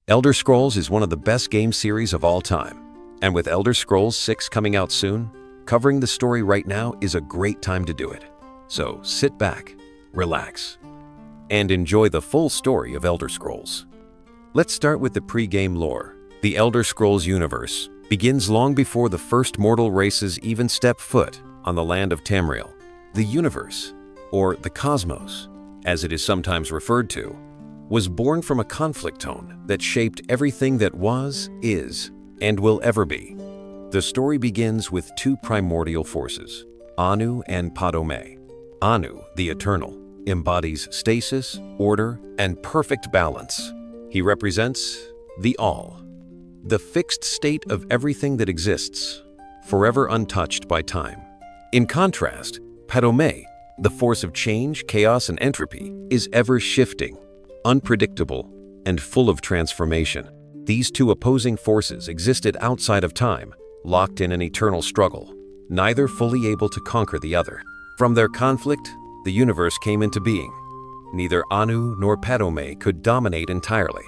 Elder Scrolls is one of the best game series of all time, and with Elder Scrolls 6 coming out soon, covering the story right now is a great time to do it. So sit back, relax, and enjoy the full story of Elder Scrolls. Let's start with the pre-game lore. The Elder Scrolls universe begins long before the first mortal races even step foot on the land of Tamriel. The universe, or the cosmos, as it is sometimes referred to, was born from a conflict tone that shaped everything that was, is, and will ever be. The story begins with two primordial forces, Anu and Padome. Anu, the Eternal, embodies stasis, order, and perfect balance. He represents the All, the fixed state of everything that exists, forever untouched by time. In contrast, Padome, the force of change, chaos, and entropy, is ever shifting, unpredictable, and full of transformation. These two opposing forces existed outside of time, locked in an eternal struggle, neither fully able to conquer the other. From their conflict, the universe came into being. Neither Anu nor Padome could dominate entirely,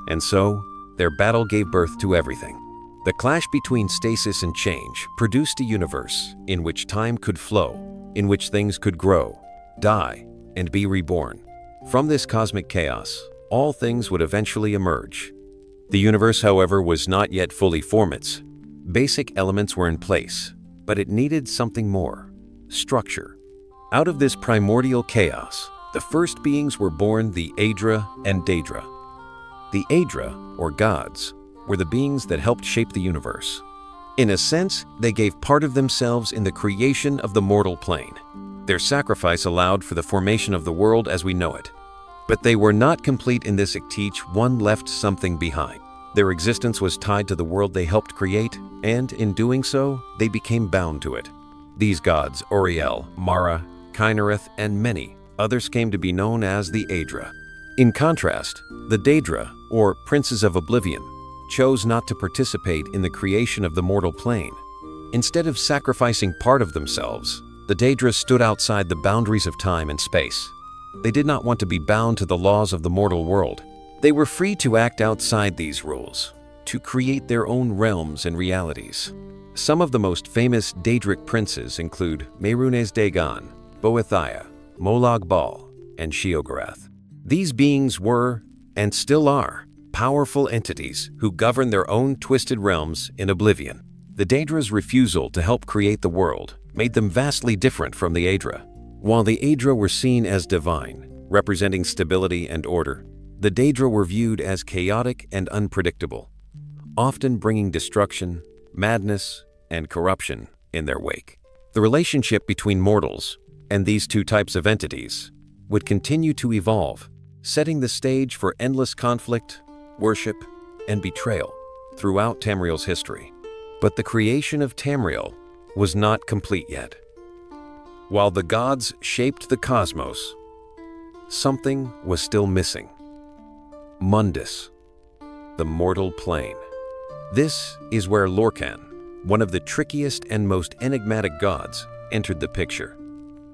and so their battle gave birth to everything. The clash between stasis and change produced a universe in which time could flow, in which things could grow, die, and be reborn. From this cosmic chaos, all things would eventually emerge. The universe, however, was not yet fully formed. Basic elements were in place, but it needed something more: structure. Out of this primordial chaos, the first beings were born, the Aedra and Daedra. The Aedra, or gods, were the beings that helped shape the universe. In a sense, they gave part of themselves in the creation of the mortal plane. Their sacrifice allowed for the formation of the world as we know it. But they were not complete in this. Each one left something behind. Their existence was tied to the world they helped create, and in doing so, they became bound to it. These gods, Auriel, Mara, Kynareth, and many others, came to be known as the Aedra. In contrast, the Daedra, or Princes of Oblivion, chose not to participate in the creation of the mortal plane. Instead of sacrificing part of themselves, the Daedra stood outside the boundaries of time and space. They did not want to be bound to the laws of the mortal world. They were free to act outside these rules, to create their own realms and realities. Some of the most famous Daedric princes include Mehrunes Dagon, Boethia, Molag Bal, and Sheogorath. These beings were, and still are, powerful entities who govern their own twisted realms in Oblivion. The Daedra's refusal to help create the world made them vastly different from the Aedra. While the Aedra were seen as divine, representing stability and order, the Daedra were viewed as chaotic and unpredictable, often bringing destruction, madness, and corruption in their wake. The relationship between mortals and these two types of entities would continue to evolve, setting the stage for endless conflict, worship, and betrayal throughout Tamriel's history. But the creation of Tamriel was not complete yet. While the gods shaped the cosmos, something was still missing: Mundus, the mortal plane. This is where Lorkhan, one of the trickiest and most enigmatic gods, entered the picture.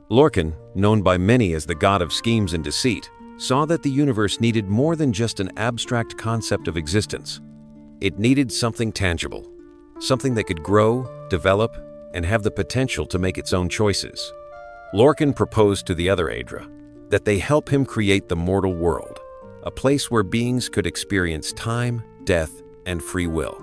Lorkhan, known by many as the god of schemes and deceit, saw that the universe needed more than just an abstract concept of existence. It needed something tangible, something that could grow, develop, and have the potential to make its own choices. Lorkhan proposed to the other Aedra that they help him create the mortal world, a place where beings could experience time, death, and free will.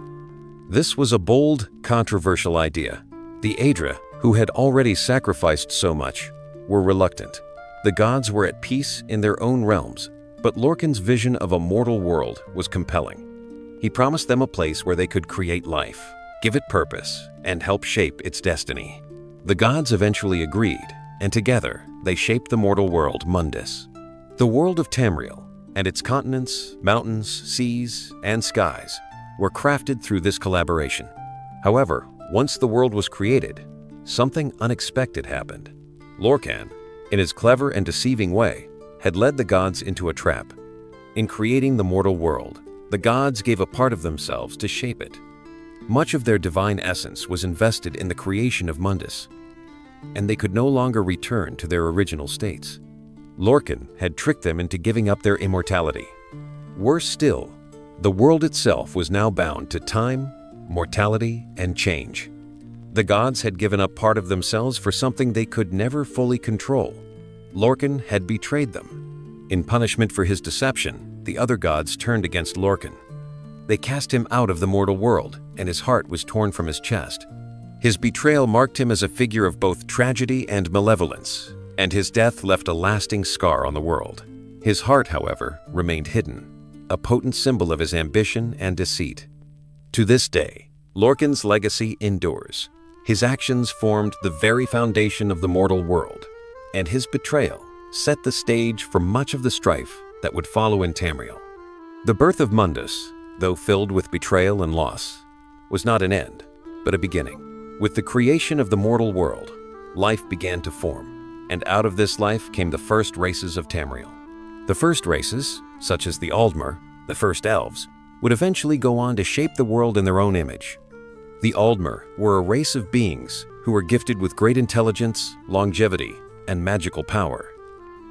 This was a bold, controversial idea. The Aedra, who had already sacrificed so much, were reluctant. The gods were at peace in their own realms, but Lorkhan's vision of a mortal world was compelling. He promised them a place where they could create life, give it purpose, and help shape its destiny. The gods eventually agreed, and together they shaped the mortal world Mundus. The world of Tamriel and its continents, mountains, seas, and skies were crafted through this collaboration. However, once the world was created, something unexpected happened. Lorkhan, in his clever and deceiving way, had led the gods into a trap. In creating the mortal world, the gods gave a part of themselves to shape it. Much of their divine essence was invested in the creation of Mundus, and they could no longer return to their original states. Lorkhan had tricked them into giving up their immortality. Worse still, The world itself was now bound to time, mortality, and change. The gods had given up part of themselves for something they could never fully control. Lorkhan had betrayed them. In punishment for his deception, the other gods turned against Lorkhan. They cast him out of the mortal world, and his heart was torn from his chest. His betrayal marked him as a figure of both tragedy and malevolence, and his death left a lasting scar on the world. His heart, however, remained hidden, a potent symbol of his ambition and deceit. To this day, Lorkhan's legacy endures. His actions formed the very foundation of the mortal world, and his betrayal set the stage for much of the strife that would follow in Tamriel. The birth of Mundus, though filled with betrayal and loss, was not an end, but a beginning. With the creation of the mortal world, life began to form, and out of this life came the first races of Tamriel. The first races, such as the Aldmer, the first elves, would eventually go on to shape the world in their own image. The Aldmer were a race of beings who were gifted with great intelligence, longevity, and magical power.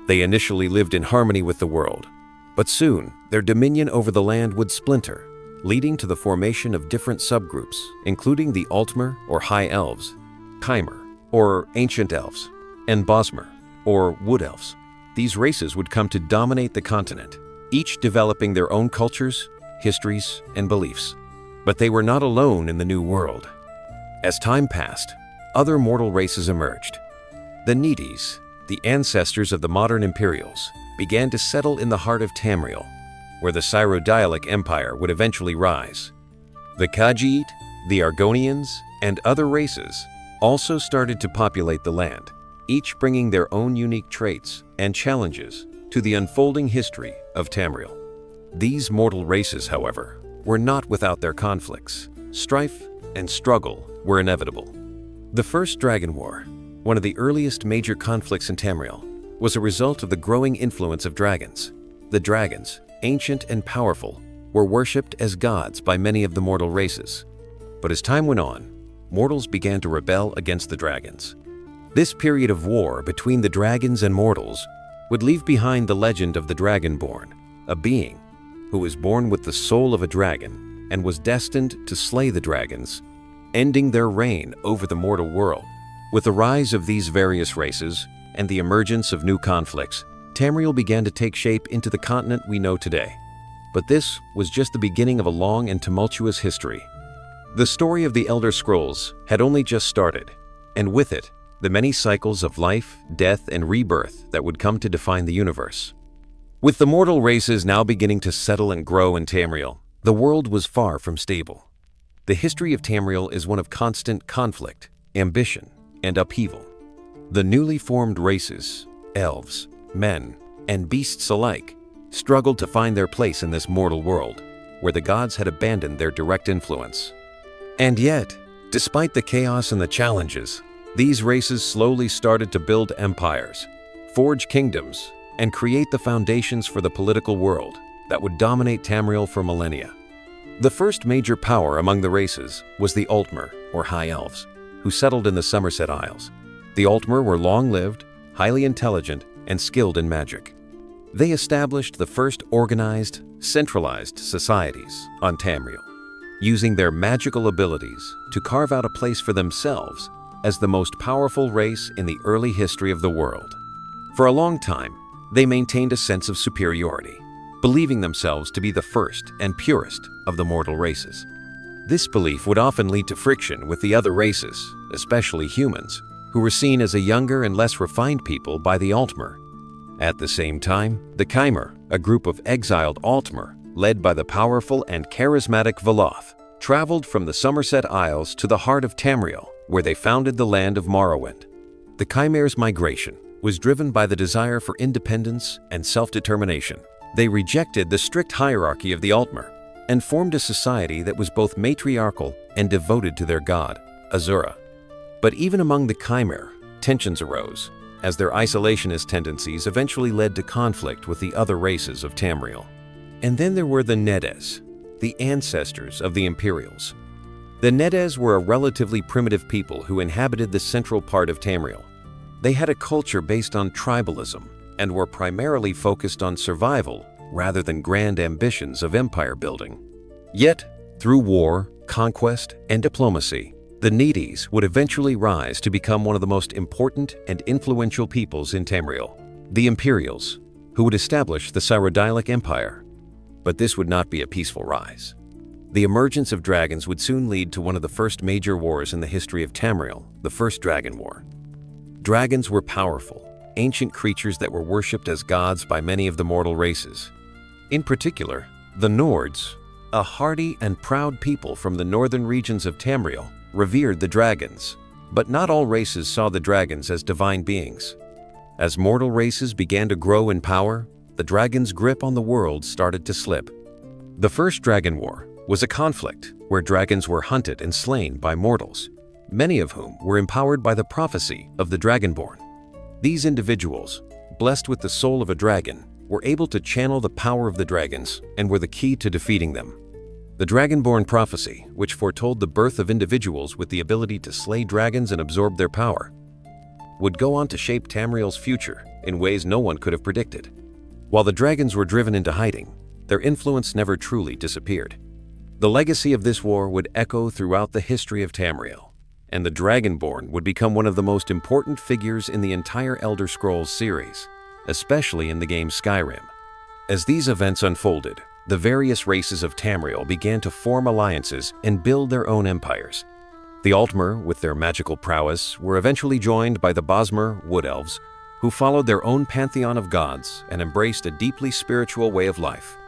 They initially lived in harmony with the world, but soon their dominion over the land would splinter, leading to the formation of different subgroups, including the Altmer or High Elves, Chimer or Ancient Elves, and Bosmer or Wood Elves. These races would come to dominate the continent, each developing their own cultures, histories, and beliefs. But they were not alone in the new world. As time passed, other mortal races emerged. The Needies, the ancestors of the modern Imperials, began to settle in the heart of Tamriel, where the Cyrodiilic Empire would eventually rise. The Khajiit, the Argonians, and other races also started to populate the land, each bringing their own unique traits and challenges to the unfolding history of Tamriel. These mortal races, however, were not without their conflicts. Strife and struggle were inevitable. The First Dragon War, one of the earliest major conflicts in Tamriel, was a result of the growing influence of dragons. The dragons, ancient and powerful, were worshipped as gods by many of the mortal races. But as time went on, mortals began to rebel against the dragons. This period of war between the dragons and mortals would leave behind the legend of the Dragonborn, a being who was born with the soul of a dragon and was destined to slay the dragons, ending their reign over the mortal world. With the rise of these various races and the emergence of new conflicts, Tamriel began to take shape into the continent we know today. But this was just the beginning of a long and tumultuous history. The story of the Elder Scrolls had only just started, and with it, the many cycles of life, death, and rebirth that would come to define the universe. With the mortal races now beginning to settle and grow in Tamriel, the world was far from stable. The history of Tamriel is one of constant conflict, ambition, and upheaval. The newly formed races, elves, men, and beasts alike, struggled to find their place in this mortal world, where the gods had abandoned their direct influence. And yet, despite the chaos and the challenges, these races slowly started to build empires, forge kingdoms, and create the foundations for the political world that would dominate Tamriel for millennia. The first major power among the races was the Altmer, or High Elves, who settled in the Somerset Isles. The Altmer were long-lived, highly intelligent, and skilled in magic. They established the first organized, centralized societies on Tamriel, using their magical abilities to carve out a place for themselves as the most powerful race in the early history of the world. For a long time, they maintained a sense of superiority, believing themselves to be the first and purest of the mortal races. This belief would often lead to friction with the other races, especially humans, who were seen as a younger and less refined people by the Altmer. At the same time, the Chimer, a group of exiled Altmer, led by the powerful and charismatic Veloth, traveled from the Somerset Isles to the heart of Tamriel, where they founded the land of Morrowind. The Chimer's migration was driven by the desire for independence and self-determination. They rejected the strict hierarchy of the Altmer and formed a society that was both matriarchal and devoted to their god, Azura. But even among the Chimer, tensions arose, as their isolationist tendencies eventually led to conflict with the other races of Tamriel. And then there were the Nedes, the ancestors of the Imperials. The Nedes were a relatively primitive people who inhabited the central part of Tamriel. They had a culture based on tribalism and were primarily focused on survival rather than grand ambitions of empire building. Yet, through war, conquest, and diplomacy, the Needies would eventually rise to become one of the most important and influential peoples in Tamriel, the Imperials, who would establish the Cyrodiilic Empire. But this would not be a peaceful rise. The emergence of dragons would soon lead to one of the first major wars in the history of Tamriel, the First Dragon War. Dragons were powerful, ancient creatures that were worshipped as gods by many of the mortal races. In particular, the Nords, a hardy and proud people from the northern regions of Tamriel, revered the dragons, but not all races saw the dragons as divine beings. As mortal races began to grow in power, the dragon's grip on the world started to slip. The First Dragon War was a conflict where dragons were hunted and slain by mortals, many of whom were empowered by the prophecy of the Dragonborn. These individuals, blessed with the soul of a dragon, were able to channel the power of the dragons and were the key to defeating them. The Dragonborn prophecy, which foretold the birth of individuals with the ability to slay dragons and absorb their power, would go on to shape Tamriel's future in ways no one could have predicted. While the dragons were driven into hiding, their influence never truly disappeared. The legacy of this war would echo throughout the history of Tamriel, and the Dragonborn would become one of the most important figures in the entire Elder Scrolls series, especially in the game Skyrim. As these events unfolded, the various races of Tamriel began to form alliances and build their own empires. The Altmer, with their magical prowess, were eventually joined by the Bosmer Wood Elves, who followed their own pantheon of gods and embraced a deeply spiritual way of life.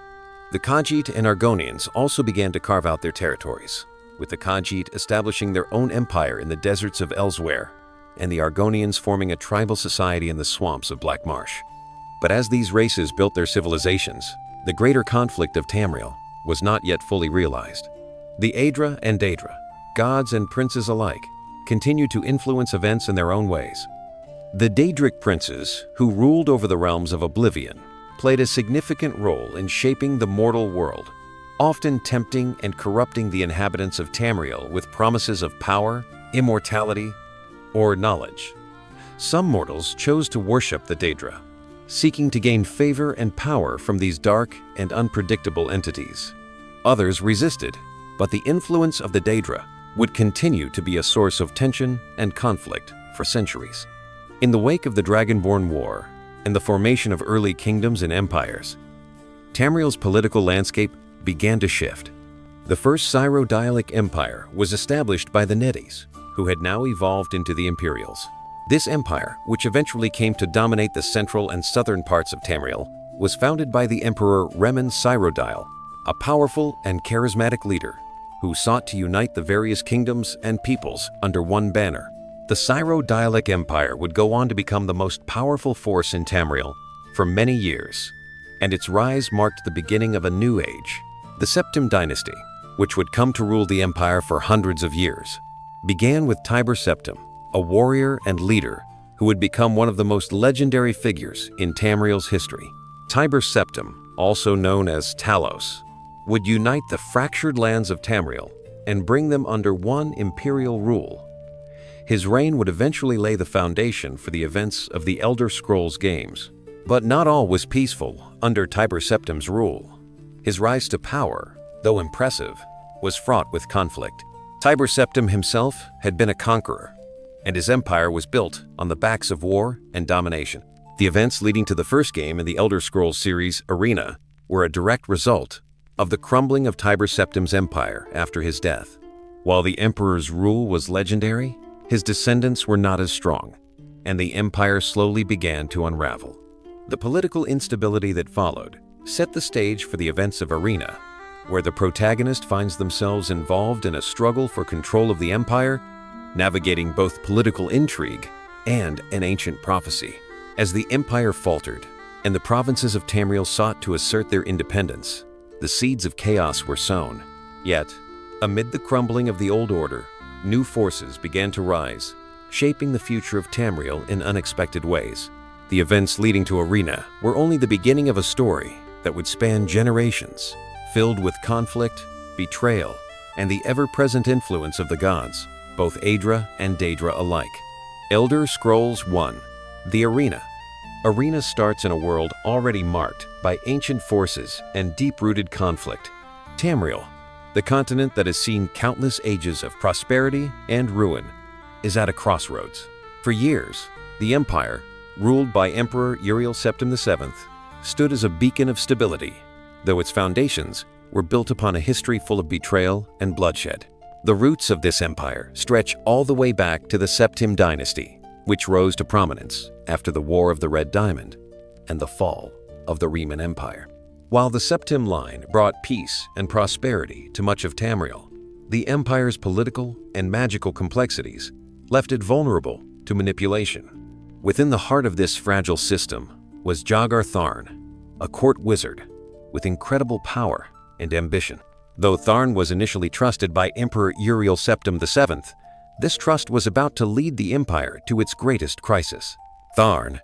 The Khajiit and Argonians also began to carve out their territories, with the Khajiit establishing their own empire in the deserts of Elsewhere, and the Argonians forming a tribal society in the swamps of Black Marsh. But as these races built their civilizations, the greater conflict of Tamriel was not yet fully realized. The Aedra and Daedra, gods and princes alike, continued to influence events in their own ways. The Daedric Princes, who ruled over the realms of Oblivion, played a significant role in shaping the mortal world, often tempting and corrupting the inhabitants of Tamriel with promises of power, immortality, or knowledge. Some mortals chose to worship the Daedra, seeking to gain favor and power from these dark and unpredictable entities. Others resisted, but the influence of the Daedra would continue to be a source of tension and conflict for centuries. In the wake of the Dragonborn War and the formation of early kingdoms and empires, Tamriel's political landscape began to shift. The first Cyrodiilic Empire was established by the Needies, who had now evolved into the Imperials. This empire, which eventually came to dominate the central and southern parts of Tamriel, was founded by the Emperor Remen Cyrodiil, a powerful and charismatic leader who sought to unite the various kingdoms and peoples under one banner. The Cyrodiilic Empire would go on to become the most powerful force in Tamriel for many years, and its rise marked the beginning of a new age. The Septim dynasty, which would come to rule the empire for hundreds of years, began with Tiber Septim, a warrior and leader who would become one of the most legendary figures in Tamriel's history. Tiber Septim, also known as Talos, would unite the fractured lands of Tamriel and bring them under one imperial rule. His reign would eventually lay the foundation for the events of the Elder Scrolls games. But not all was peaceful under Tiber Septim's rule. His rise to power, though impressive, was fraught with conflict. Tiber Septim himself had been a conqueror, and his empire was built on the backs of war and domination. The events leading to the first game in the Elder Scrolls series, Arena, were a direct result of the crumbling of Tiber Septim's empire after his death. While the emperor's rule was legendary, his descendants were not as strong, and the empire slowly began to unravel. The political instability that followed set the stage for the events of Arena, where the protagonist finds themselves involved in a struggle for control of the empire, navigating both political intrigue and an ancient prophecy. As the empire faltered and the provinces of Tamriel sought to assert their independence, the seeds of chaos were sown. Yet, amid the crumbling of the old order, new forces began to rise, shaping the future of Tamriel in unexpected ways. The events leading to Arena were only the beginning of a story that would span generations, filled with conflict, betrayal, and the ever-present influence of the gods, both Aedra and Daedra alike. Elder Scrolls I: The Arena Arena starts in a world already marked by ancient forces and deep-rooted conflict. Tamriel, the continent that has seen countless ages of prosperity and ruin, is at a crossroads. For years, the Empire, ruled by Emperor Uriel Septim VII, stood as a beacon of stability, though its foundations were built upon a history full of betrayal and bloodshed. The roots of this empire stretch all the way back to the Septim dynasty, which rose to prominence after the War of the Red Diamond and the fall of the Riemann Empire. While the Septim line brought peace and prosperity to much of Tamriel, the empire's political and magical complexities left it vulnerable to manipulation. Within the heart of this fragile system was Jagar Tharn, a court wizard with incredible power and ambition. Though Tharn was initially trusted by Emperor Uriel Septim VII, this trust was about to lead the empire to its greatest crisis. Tharn,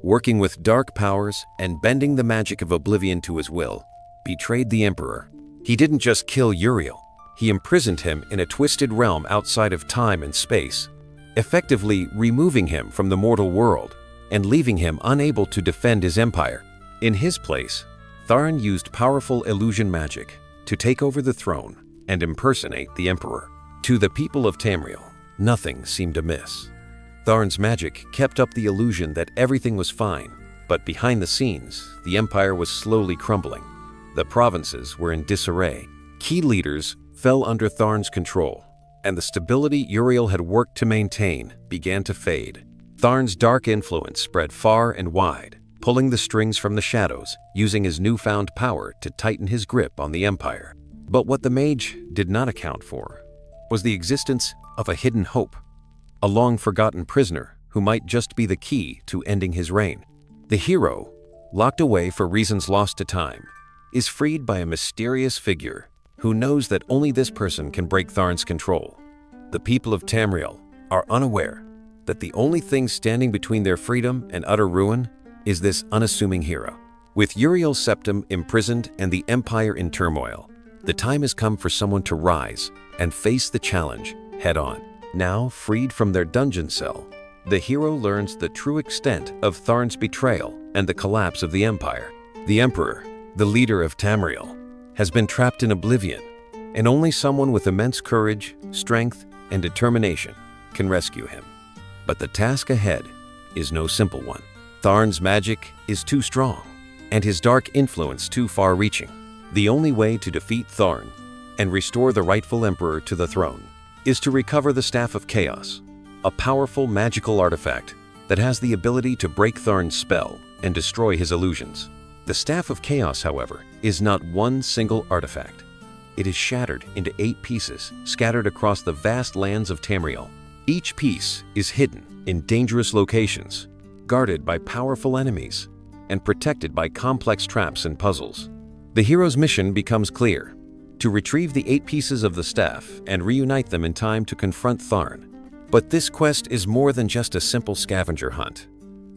working with dark powers and bending the magic of Oblivion to his will, betrayed the emperor. He didn't just kill Uriel, he imprisoned him in a twisted realm outside of time and space, effectively removing him from the mortal world and leaving him unable to defend his empire. In his place, Tharn used powerful illusion magic to take over the throne and impersonate the emperor. To the people of Tamriel, nothing seemed amiss. Tharn's magic kept up the illusion that everything was fine, but behind the scenes, the empire was slowly crumbling. The provinces were in disarray. Key leaders fell under Tharn's control, and the stability Uriel had worked to maintain began to fade. Tharn's dark influence spread far and wide, pulling the strings from the shadows, using his newfound power to tighten his grip on the empire. But what the mage did not account for was the existence of a hidden hope, a long-forgotten prisoner who might just be the key to ending his reign. The hero, locked away for reasons lost to time, is freed by a mysterious figure who knows that only this person can break Tharn's control. The people of Tamriel are unaware that the only thing standing between their freedom and utter ruin is this unassuming hero. With Uriel Septim imprisoned and the empire in turmoil, the time has come for someone to rise and face the challenge head-on. Now freed from their dungeon cell, the hero learns the true extent of Tharn's betrayal and the collapse of the empire. The emperor, the leader of Tamriel, has been trapped in oblivion, and only someone with immense courage, strength, and determination can rescue him. But the task ahead is no simple one. Tharn's magic is too strong, and his dark influence too far-reaching. The only way to defeat Tharn and restore the rightful emperor to the throne is to recover the Staff of Chaos, a powerful magical artifact that has the ability to break Tharn's spell and destroy his illusions. The Staff of Chaos, however, is not one single artifact. It is shattered into 8 pieces, scattered across the vast lands of Tamriel. Each piece is hidden in dangerous locations, guarded by powerful enemies, and protected by complex traps and puzzles. The hero's mission becomes clear: to retrieve the 8 pieces of the staff and reunite them in time to confront Tharn. But this quest is more than just a simple scavenger hunt.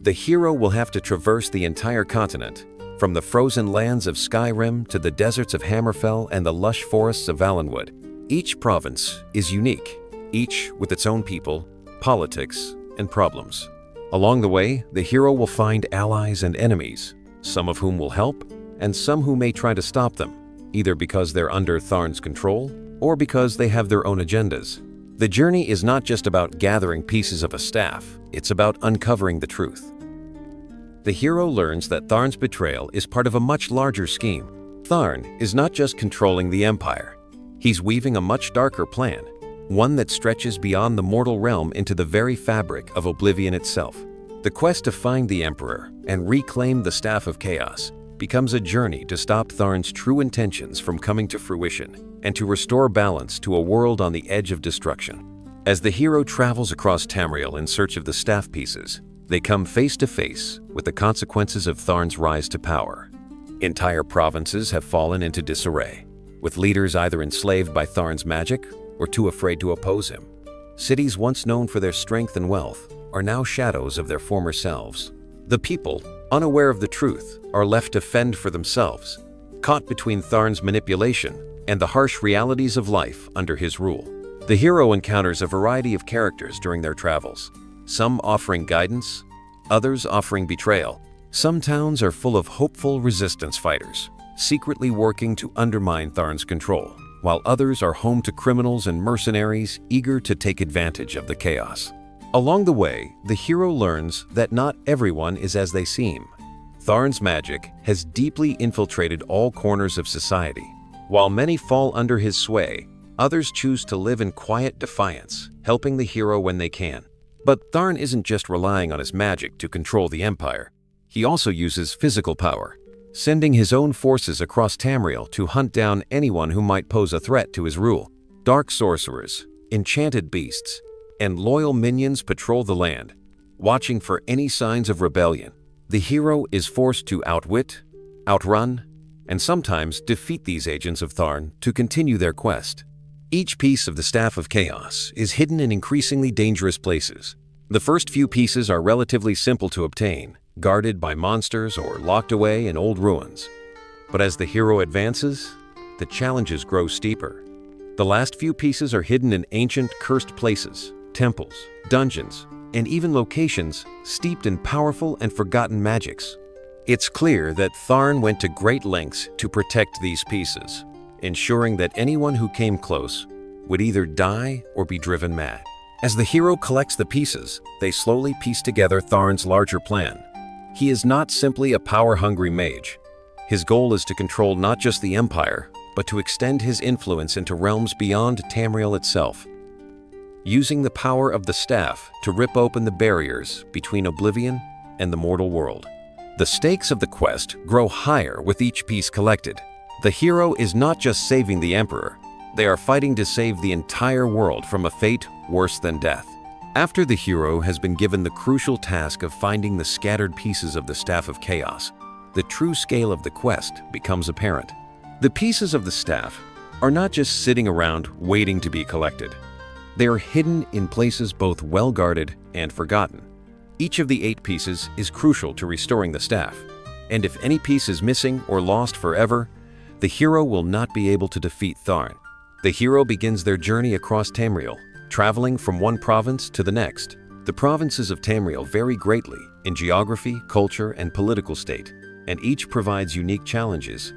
The hero will have to traverse the entire continent, from the frozen lands of Skyrim to the deserts of Hammerfell and the lush forests of Valenwood. Each province is unique, each with its own people, politics, and problems. Along the way, the hero will find allies and enemies, some of whom will help, and some who may try to stop them, either because they're under Tharn's control or because they have their own agendas. The journey is not just about gathering pieces of a staff, it's about uncovering the truth. The hero learns that Tharn's betrayal is part of a much larger scheme. Tharn is not just controlling the empire. He's weaving a much darker plan, one that stretches beyond the mortal realm into the very fabric of Oblivion itself. The quest to find the Emperor and reclaim the Staff of Chaos becomes a journey to stop Tharn's true intentions from coming to fruition and to restore balance to a world on the edge of destruction. As the hero travels across Tamriel in search of the staff pieces, they come face to face with the consequences of Tharn's rise to power. Entire provinces have fallen into disarray, with leaders either enslaved by Tharn's magic or too afraid to oppose him. Cities once known for their strength and wealth are now shadows of their former selves. The people, unaware of the truth, are left to fend for themselves, caught between Tharn's manipulation and the harsh realities of life under his rule. The hero encounters a variety of characters during their travels, some offering guidance, others offering betrayal, Some towns are full of hopeful resistance fighters, secretly working to undermine Tharn's control, while others are home to criminals and mercenaries eager to take advantage of the chaos. Along the way, the hero learns that not everyone is as they seem. Tharn's magic has deeply infiltrated all corners of society. While many fall under his sway, others choose to live in quiet defiance, helping the hero when they can. But Tharn isn't just relying on his magic to control the Empire. He also uses physical power, sending his own forces across Tamriel to hunt down anyone who might pose a threat to his rule. Dark sorcerers, enchanted beasts, and loyal minions patrol the land, watching for any signs of rebellion. The hero is forced to outwit, outrun, and sometimes defeat these agents of Tharn to continue their quest. Each piece of the Staff of Chaos is hidden in increasingly dangerous places. The first few pieces are relatively simple to obtain, guarded by monsters or locked away in old ruins. But as the hero advances, the challenges grow steeper. The last few pieces are hidden in ancient, cursed places, temples, dungeons, and even locations steeped in powerful and forgotten magics. It's clear that Tharn went to great lengths to protect these pieces, ensuring that anyone who came close would either die or be driven mad. As the hero collects the pieces, they slowly piece together Tharn's larger plan. He is not simply a power-hungry mage. His goal is to control not just the Empire, but to extend his influence into realms beyond Tamriel itself. Using the power of the staff to rip open the barriers between Oblivion and the mortal world. The stakes of the quest grow higher with each piece collected. The hero is not just saving the Emperor, they are fighting to save the entire world from a fate worse than death. After the hero has been given the crucial task of finding the scattered pieces of the Staff of Chaos, the true scale of the quest becomes apparent. The pieces of the staff are not just sitting around waiting to be collected. They are hidden in places both well-guarded and forgotten. Each of the 8 pieces is crucial to restoring the staff, and if any piece is missing or lost forever, the hero will not be able to defeat Tharn. The hero begins their journey across Tamriel, traveling from one province to the next. The provinces of Tamriel vary greatly in geography, culture, and political state, and each provides unique challenges.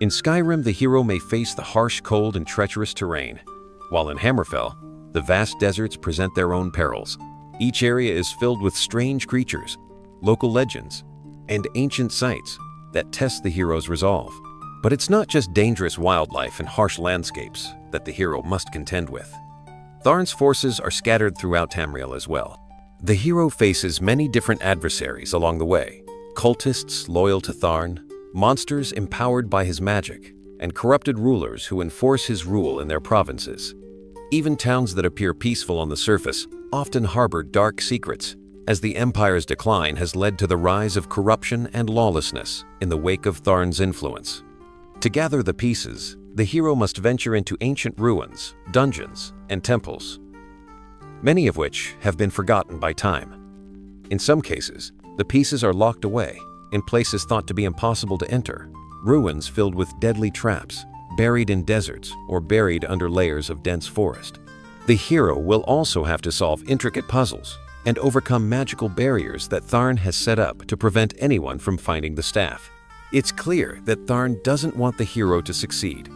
In Skyrim, the hero may face the harsh, cold, and treacherous terrain, while in Hammerfell, the vast deserts present their own perils. Each area is filled with strange creatures, local legends, and ancient sites that test the hero's resolve. But it's not just dangerous wildlife and harsh landscapes that the hero must contend with. Tharn's forces are scattered throughout Tamriel as well. The hero faces many different adversaries along the way: cultists loyal to Tharn, monsters empowered by his magic, and corrupted rulers who enforce his rule in their provinces. Even towns that appear peaceful on the surface often harbor dark secrets, as the Empire's decline has led to the rise of corruption and lawlessness in the wake of Tharn's influence. To gather the pieces, the hero must venture into ancient ruins, dungeons, and temples, many of which have been forgotten by time. In some cases, the pieces are locked away in places thought to be impossible to enter, ruins filled with deadly traps, buried in deserts or buried under layers of dense forest. The hero will also have to solve intricate puzzles and overcome magical barriers that Tharn has set up to prevent anyone from finding the staff. It's clear that Tharn doesn't want the hero to succeed,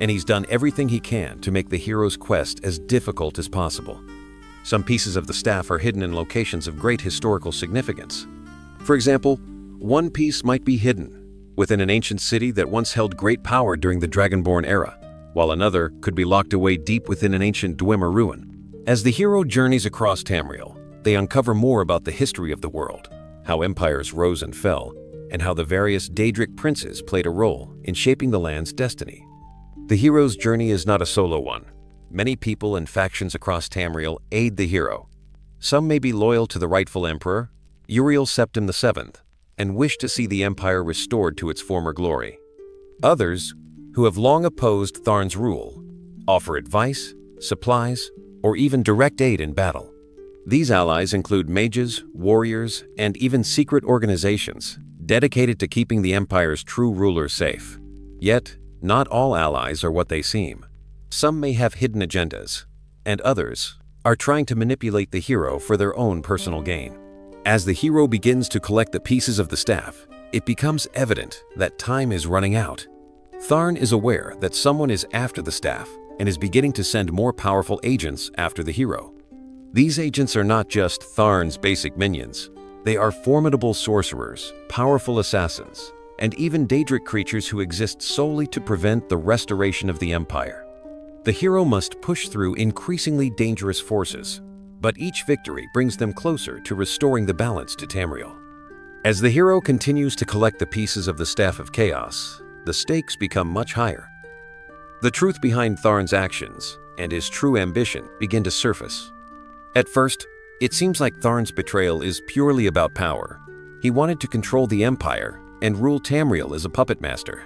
and he's done everything he can to make the hero's quest as difficult as possible. Some pieces of the staff are hidden in locations of great historical significance. For example, one piece might be hidden within an ancient city that once held great power during the Dragonborn era, while another could be locked away deep within an ancient Dwemer ruin. As the hero journeys across Tamriel, they uncover more about the history of the world, how empires rose and fell, and how the various Daedric Princes played a role in shaping the land's destiny. The hero's journey is not a solo one. Many people and factions across Tamriel aid the hero. Some may be loyal to the rightful emperor, Uriel Septim VII, and wish to see the empire restored to its former glory. Others, who have long opposed Tharn's rule, offer advice, supplies, or even direct aid in battle. These allies include mages, warriors, and even secret organizations dedicated to keeping the empire's true rulers safe. Yet, not all allies are what they seem. Some may have hidden agendas, and others are trying to manipulate the hero for their own personal gain. As the hero begins to collect the pieces of the staff, it becomes evident that time is running out. Tharn is aware that someone is after the staff and is beginning to send more powerful agents after the hero. These agents are not just Tharn's basic minions. They are formidable sorcerers, powerful assassins, and even Daedric creatures who exist solely to prevent the restoration of the Empire. The hero must push through increasingly dangerous forces, but each victory brings them closer to restoring the balance to Tamriel. As the hero continues to collect the pieces of the Staff of Chaos, the stakes become much higher. The truth behind Tharn's actions and his true ambition begin to surface. At first, it seems like Tharn's betrayal is purely about power. He wanted to control the Empire and rule Tamriel as a puppet master.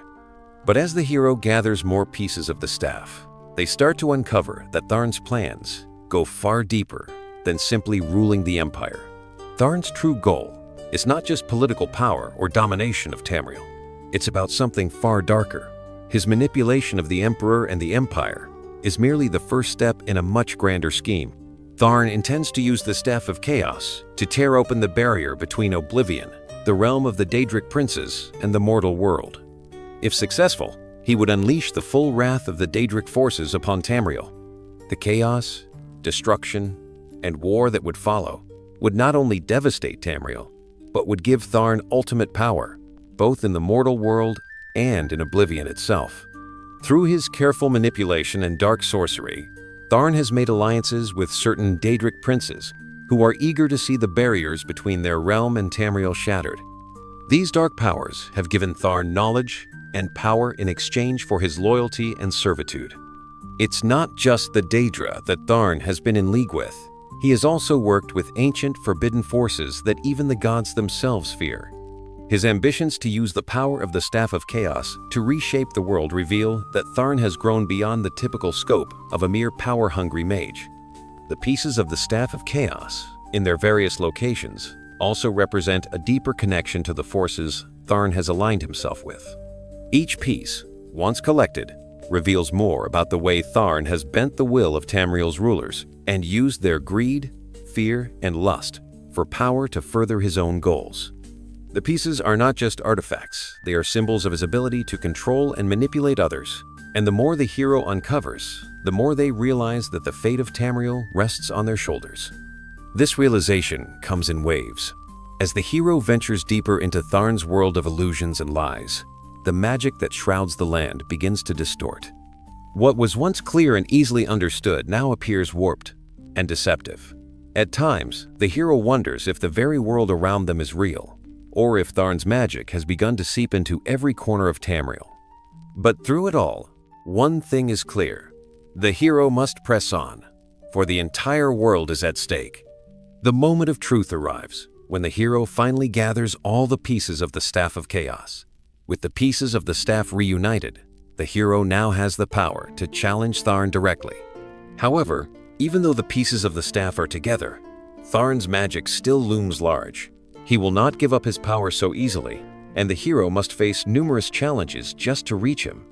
But as the hero gathers more pieces of the staff, they start to uncover that Tharn's plans go far deeper than simply ruling the Empire. Tharn's true goal is not just political power or domination of Tamriel. It's about something far darker. His manipulation of the Emperor and the Empire is merely the first step in a much grander scheme. Tharn intends to use the Staff of Chaos to tear open the barrier between Oblivion, the realm of the Daedric Princes, and the mortal world. If successful, he would unleash the full wrath of the Daedric forces upon Tamriel. The chaos, destruction, and war that would follow would not only devastate Tamriel, but would give Tharn ultimate power, both in the mortal world and in Oblivion itself. Through his careful manipulation and dark sorcery, Tharn has made alliances with certain Daedric princes who are eager to see the barriers between their realm and Tamriel shattered. These dark powers have given Tharn knowledge and power in exchange for his loyalty and servitude. It's not just the Daedra that Tharn has been in league with. He has also worked with ancient forbidden forces that even the gods themselves fear. His ambitions to use the power of the Staff of Chaos to reshape the world reveal that Tharn has grown beyond the typical scope of a mere power-hungry mage. The pieces of the Staff of Chaos, in their various locations, also represent a deeper connection to the forces Tharn has aligned himself with. Each piece, once collected, reveals more about the way Tharn has bent the will of Tamriel's rulers and used their greed, fear, and lust for power to further his own goals. The pieces are not just artifacts, they are symbols of his ability to control and manipulate others. And the more the hero uncovers, the more they realize that the fate of Tamriel rests on their shoulders. This realization comes in waves. As the hero ventures deeper into Tharn's world of illusions and lies, the magic that shrouds the land begins to distort. What was once clear and easily understood now appears warped and deceptive. At times, the hero wonders if the very world around them is real, or if Tharn's magic has begun to seep into every corner of Tamriel. But through it all, one thing is clear. The hero must press on, for the entire world is at stake. The moment of truth arrives, when the hero finally gathers all the pieces of the Staff of Chaos. With the pieces of the staff reunited, the hero now has the power to challenge Tharn directly. However, even though the pieces of the staff are together, Tharn's magic still looms large. He will not give up his power so easily, and the hero must face numerous challenges just to reach him.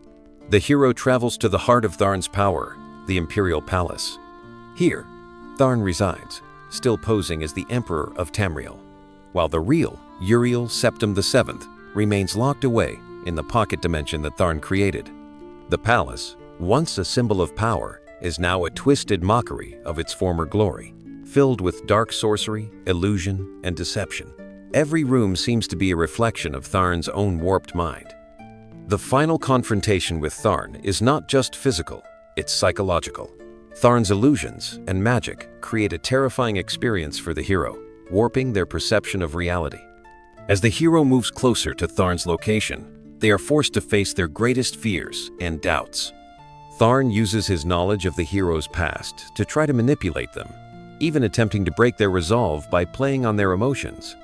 The hero travels to the heart of Tharn's power, the Imperial Palace. Here, Tharn resides, still posing as the Emperor of Tamriel, while the real Uriel Septim VII remains locked away in the pocket dimension that Tharn created. The palace, once a symbol of power, is now a twisted mockery of its former glory, filled with dark sorcery, illusion, and deception. Every room seems to be a reflection of Tharn's own warped mind. The final confrontation with Tharn is not just physical, it's psychological. Tharn's illusions and magic create a terrifying experience for the hero, warping their perception of reality. As the hero moves closer to Tharn's location, they are forced to face their greatest fears and doubts. Tharn uses his knowledge of the hero's past to try to manipulate them, even attempting to break their resolve by playing on their emotions.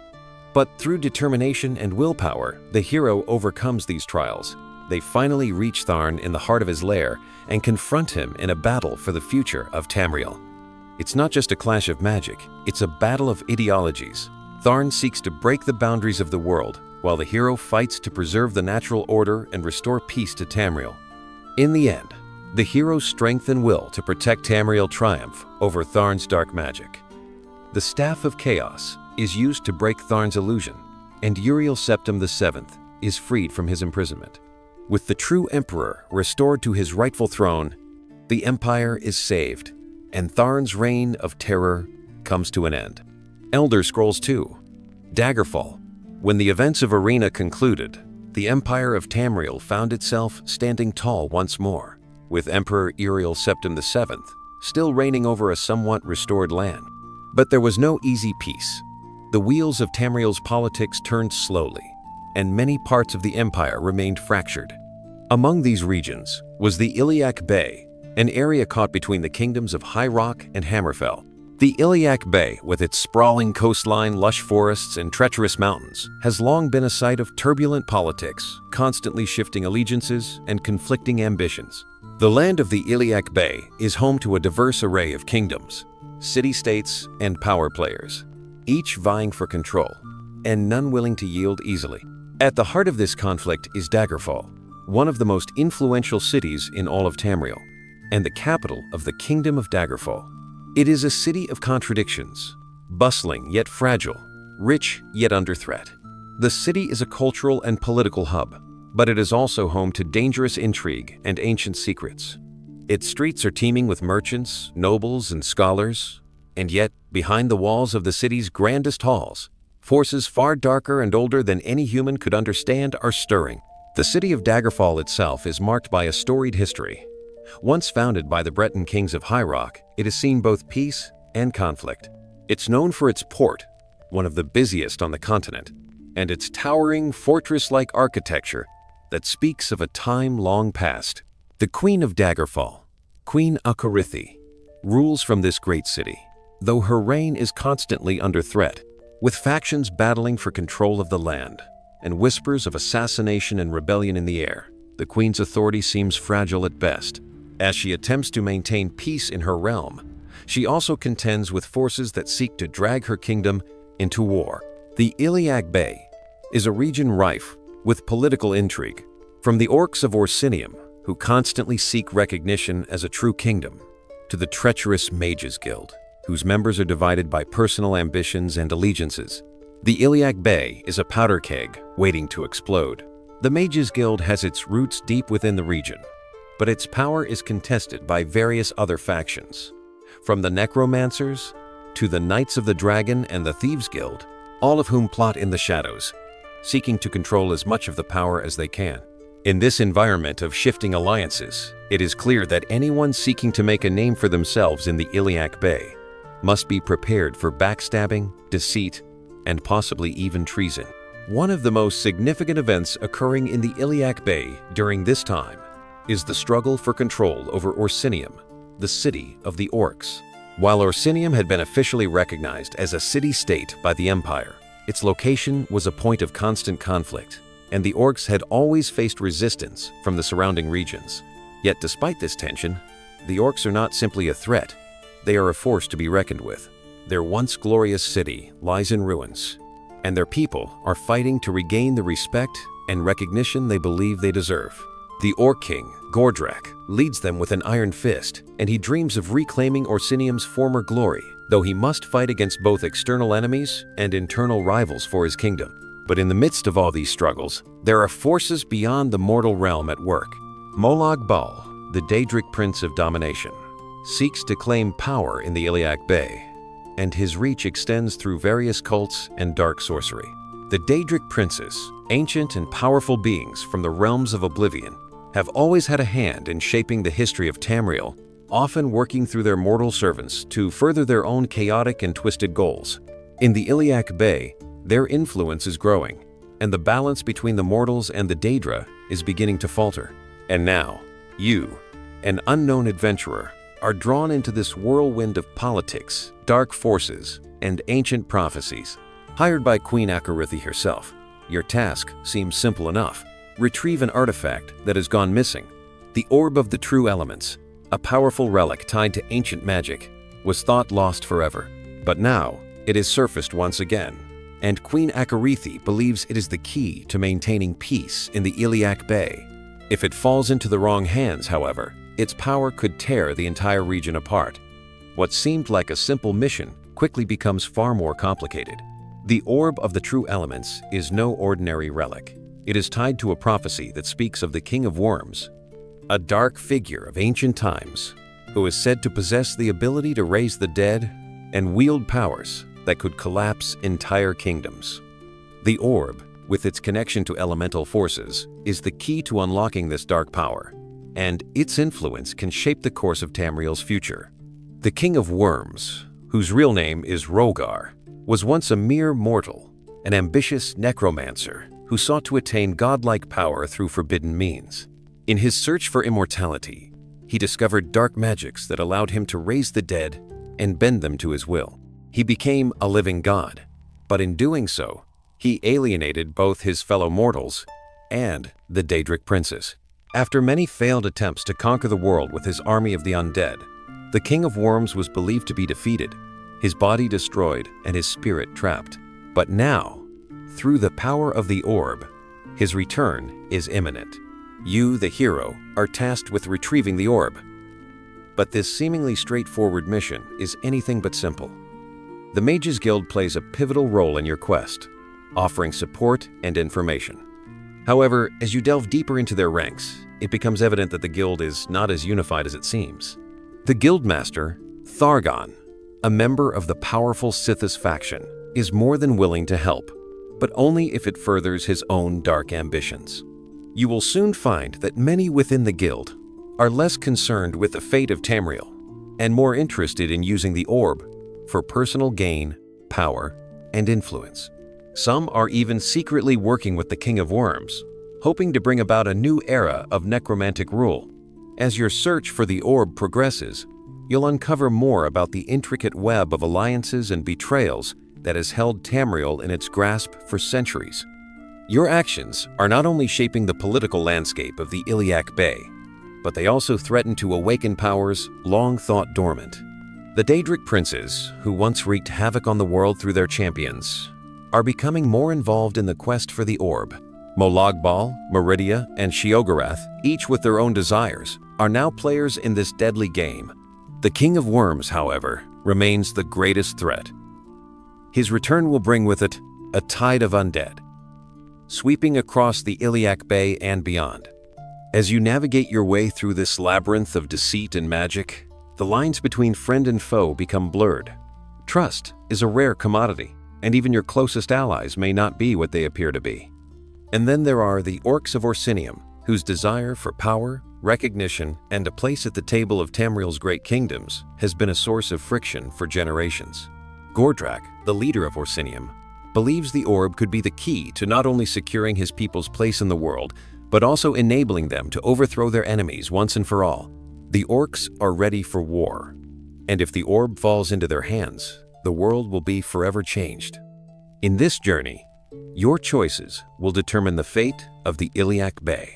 But through determination and willpower, the hero overcomes these trials. They finally reach Tharn in the heart of his lair and confront him in a battle for the future of Tamriel. It's not just a clash of magic, it's a battle of ideologies. Tharn seeks to break the boundaries of the world, while the hero fights to preserve the natural order and restore peace to Tamriel. In the end, the hero's strength and will to protect Tamriel triumph over Tharn's dark magic. The Staff of Chaos, is used to break Tharn's illusion, and Uriel Septim VII is freed from his imprisonment. With the true emperor restored to his rightful throne, the empire is saved, and Tharn's reign of terror comes to an end. Elder Scrolls II: Daggerfall. When the events of Arena concluded, the Empire of Tamriel found itself standing tall once more, with Emperor Uriel Septim VII still reigning over a somewhat restored land. But there was no easy peace. The wheels of Tamriel's politics turned slowly, and many parts of the empire remained fractured. Among these regions was the Iliac Bay, an area caught between the kingdoms of High Rock and Hammerfell. The Iliac Bay, with its sprawling coastline, lush forests, and treacherous mountains, has long been a site of turbulent politics, constantly shifting allegiances and conflicting ambitions. The land of the Iliac Bay is home to a diverse array of kingdoms, city-states, and power players, each vying for control, and none willing to yield easily. At the heart of this conflict is Daggerfall, one of the most influential cities in all of Tamriel, and the capital of the Kingdom of Daggerfall. It is a city of contradictions, bustling yet fragile, rich yet under threat. The city is a cultural and political hub, but it is also home to dangerous intrigue and ancient secrets. Its streets are teeming with merchants, nobles, and scholars, and yet, behind the walls of the city's grandest halls, forces far darker and older than any human could understand are stirring. The city of Daggerfall itself is marked by a storied history. Once founded by the Breton kings of High Rock, it has seen both peace and conflict. It's known for its port, one of the busiest on the continent, and its towering, fortress-like architecture that speaks of a time long past. The Queen of Daggerfall, Queen Akarithi, rules from this great city, though her reign is constantly under threat, with factions battling for control of the land and whispers of assassination and rebellion in the air. The Queen's authority seems fragile at best. As she attempts to maintain peace in her realm, she also contends with forces that seek to drag her kingdom into war. The Iliac Bay is a region rife with political intrigue, from the orcs of Orsinium, who constantly seek recognition as a true kingdom, to the treacherous Mages Guild, whose members are divided by personal ambitions and allegiances. The Iliac Bay is a powder keg waiting to explode. The Mages Guild has its roots deep within the region, but its power is contested by various other factions, from the Necromancers to the Knights of the Dragon and the Thieves Guild, all of whom plot in the shadows, seeking to control as much of the power as they can. In this environment of shifting alliances, it is clear that anyone seeking to make a name for themselves in the Iliac Bay must be prepared for backstabbing, deceit, and possibly even treason. One of the most significant events occurring in the Iliac Bay during this time is the struggle for control over Orsinium, the city of the orcs. While Orsinium had been officially recognized as a city-state by the Empire, its location was a point of constant conflict, and the orcs had always faced resistance from the surrounding regions. Yet despite this tension, the orcs are not simply a threat, they are a force to be reckoned with. Their once glorious city lies in ruins, and their people are fighting to regain the respect and recognition they believe they deserve. The Orc King, Gordrak, leads them with an iron fist, and he dreams of reclaiming Orsinium's former glory, though he must fight against both external enemies and internal rivals for his kingdom. But in the midst of all these struggles, there are forces beyond the mortal realm at work. Molag Bal, the Daedric Prince of Domination, seeks to claim power in the Iliac Bay, and his reach extends through various cults and dark sorcery. The Daedric Princes, ancient and powerful beings from the realms of Oblivion, have always had a hand in shaping the history of Tamriel, often working through their mortal servants to further their own chaotic and twisted goals. In the Iliac Bay, their influence is growing, and the balance between the mortals and the Daedra is beginning to falter. And now, you, an unknown adventurer, are drawn into this whirlwind of politics, dark forces, and ancient prophecies. Hired by Queen Akarithi herself, your task seems simple enough. Retrieve an artifact that has gone missing. The Orb of the True Elements, a powerful relic tied to ancient magic, was thought lost forever. But now, it is surfaced once again, and Queen Akarithi believes it is the key to maintaining peace in the Iliac Bay. If it falls into the wrong hands, however, its power could tear the entire region apart. What seemed like a simple mission quickly becomes far more complicated. The Orb of the True Elements is no ordinary relic. It is tied to a prophecy that speaks of the King of Worms, a dark figure of ancient times who is said to possess the ability to raise the dead and wield powers that could collapse entire kingdoms. The orb, with its connection to elemental forces, is the key to unlocking this dark power, and its influence can shape the course of Tamriel's future. The King of Worms, whose real name is Rogar, was once a mere mortal, an ambitious necromancer who sought to attain godlike power through forbidden means. In his search for immortality, he discovered dark magics that allowed him to raise the dead and bend them to his will. He became a living god, but in doing so, he alienated both his fellow mortals and the Daedric Princes. After many failed attempts to conquer the world with his army of the undead, the King of Worms was believed to be defeated, his body destroyed and his spirit trapped. But now, through the power of the orb, his return is imminent. You, the hero, are tasked with retrieving the orb. But this seemingly straightforward mission is anything but simple. The Mages Guild plays a pivotal role in your quest, offering support and information. However, as you delve deeper into their ranks, it becomes evident that the guild is not as unified as it seems. The Guildmaster, Thargon, a member of the powerful Sithis faction, is more than willing to help, but only if it furthers his own dark ambitions. You will soon find that many within the guild are less concerned with the fate of Tamriel and more interested in using the orb for personal gain, power, and influence. Some are even secretly working with the King of Worms, hoping to bring about a new era of necromantic rule. As your search for the orb progresses, you'll uncover more about the intricate web of alliances and betrayals that has held Tamriel in its grasp for centuries. Your actions are not only shaping the political landscape of the Iliac Bay, but they also threaten to awaken powers long thought dormant. The Daedric Princes, who once wreaked havoc on the world through their champions, are becoming more involved in the quest for the orb. Molagbal, Meridia, and Sheogorath, each with their own desires, are now players in this deadly game. The King of Worms, however, remains the greatest threat. His return will bring with it a tide of undead, sweeping across the Iliac Bay and beyond. As you navigate your way through this labyrinth of deceit and magic, the lines between friend and foe become blurred. Trust is a rare commodity, and even your closest allies may not be what they appear to be. And then there are the Orcs of Orsinium, whose desire for power, recognition, and a place at the table of Tamriel's great kingdoms has been a source of friction for generations. Gordrak, the leader of Orsinium, believes the orb could be the key to not only securing his people's place in the world, but also enabling them to overthrow their enemies once and for all. The Orcs are ready for war, and if the orb falls into their hands, the world will be forever changed. In this journey, your choices will determine the fate of the Iliac Bay.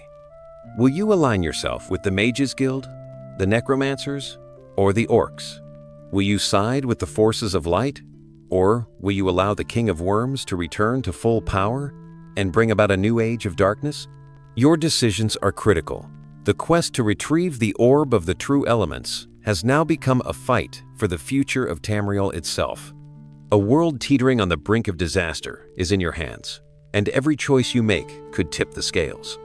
Will you align yourself with the Mages Guild, the Necromancers, or the Orcs? Will you side with the forces of light, or will you allow the King of Worms to return to full power and bring about a new age of darkness? Your decisions are critical. The quest to retrieve the Orb of the True Elements has now become a fight for the future of Tamriel itself. A world teetering on the brink of disaster is in your hands, and every choice you make could tip the scales.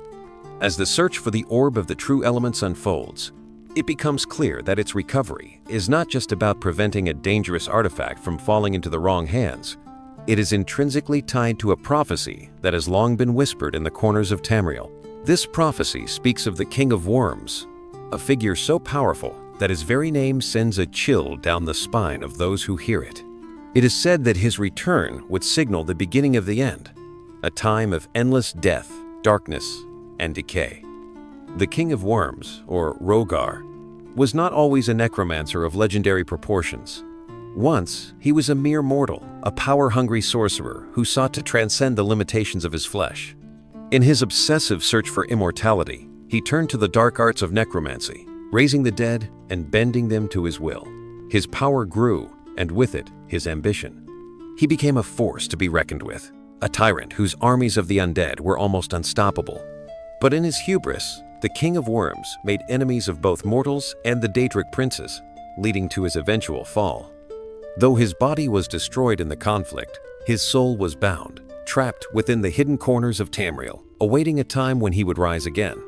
As the search for the Orb of the True Elements unfolds, it becomes clear that its recovery is not just about preventing a dangerous artifact from falling into the wrong hands. It is intrinsically tied to a prophecy that has long been whispered in the corners of Tamriel. This prophecy speaks of the King of Worms, a figure so powerful that his very name sends a chill down the spine of those who hear it. It is said that his return would signal the beginning of the end, a time of endless death, darkness, and decay. The King of Worms, or Rogar, was not always a necromancer of legendary proportions. Once, he was a mere mortal, a power-hungry sorcerer who sought to transcend the limitations of his flesh. In his obsessive search for immortality, he turned to the dark arts of necromancy, raising the dead and bending them to his will. His power grew, and with it, his ambition. He became a force to be reckoned with, a tyrant whose armies of the undead were almost unstoppable. But in his hubris, the King of Worms made enemies of both mortals and the Daedric Princes, leading to his eventual fall. Though his body was destroyed in the conflict, His soul was bound, trapped within the hidden corners of Tamriel, awaiting a time when he would rise again.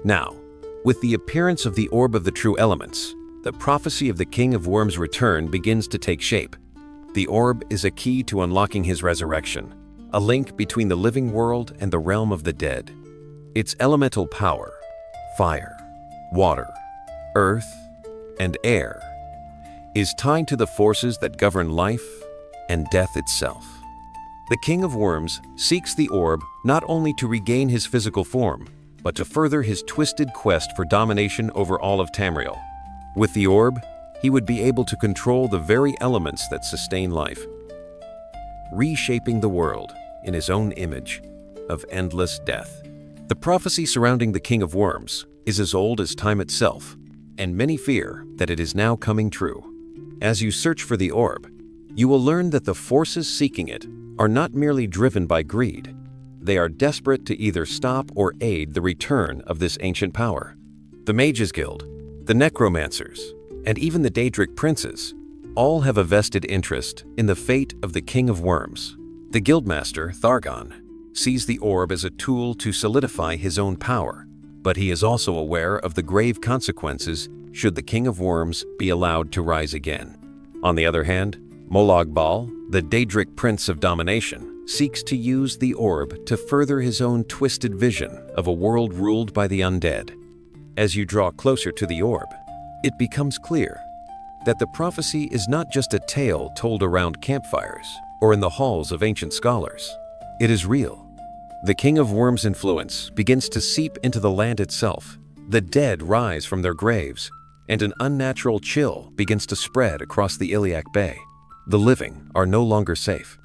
Now, with the appearance of the Orb of the True Elements, the prophecy of the King of Worms' return begins to take shape. The orb is a key to unlocking his resurrection, a link between the living world and the realm of the dead. Its elemental power, fire, water, earth, and air, is tied to the forces that govern life and death itself. The King of Worms seeks the orb not only to regain his physical form, but to further his twisted quest for domination over all of Tamriel. With the orb, he would be able to control the very elements that sustain life, reshaping the world in his own image of endless death. The prophecy surrounding the King of Worms is as old as time itself, and many fear that it is now coming true. As you search for the orb, you will learn that the forces seeking it are not merely driven by greed. They are desperate to either stop or aid the return of this ancient power. The Mages Guild, the Necromancers, and even the Daedric Princes all have a vested interest in the fate of the King of Worms. The Guildmaster, Thargon, sees the orb as a tool to solidify his own power, but he is also aware of the grave consequences should the King of Worms be allowed to rise again. On the other hand, Molag Bal, the Daedric Prince of Domination, seeks to use the orb to further his own twisted vision of a world ruled by the undead. As you draw closer to the orb, it becomes clear that the prophecy is not just a tale told around campfires or in the halls of ancient scholars. It is real. The King of Worms' influence begins to seep into the land itself. The dead rise from their graves, and an unnatural chill begins to spread across the Iliac Bay. The living are no longer safe.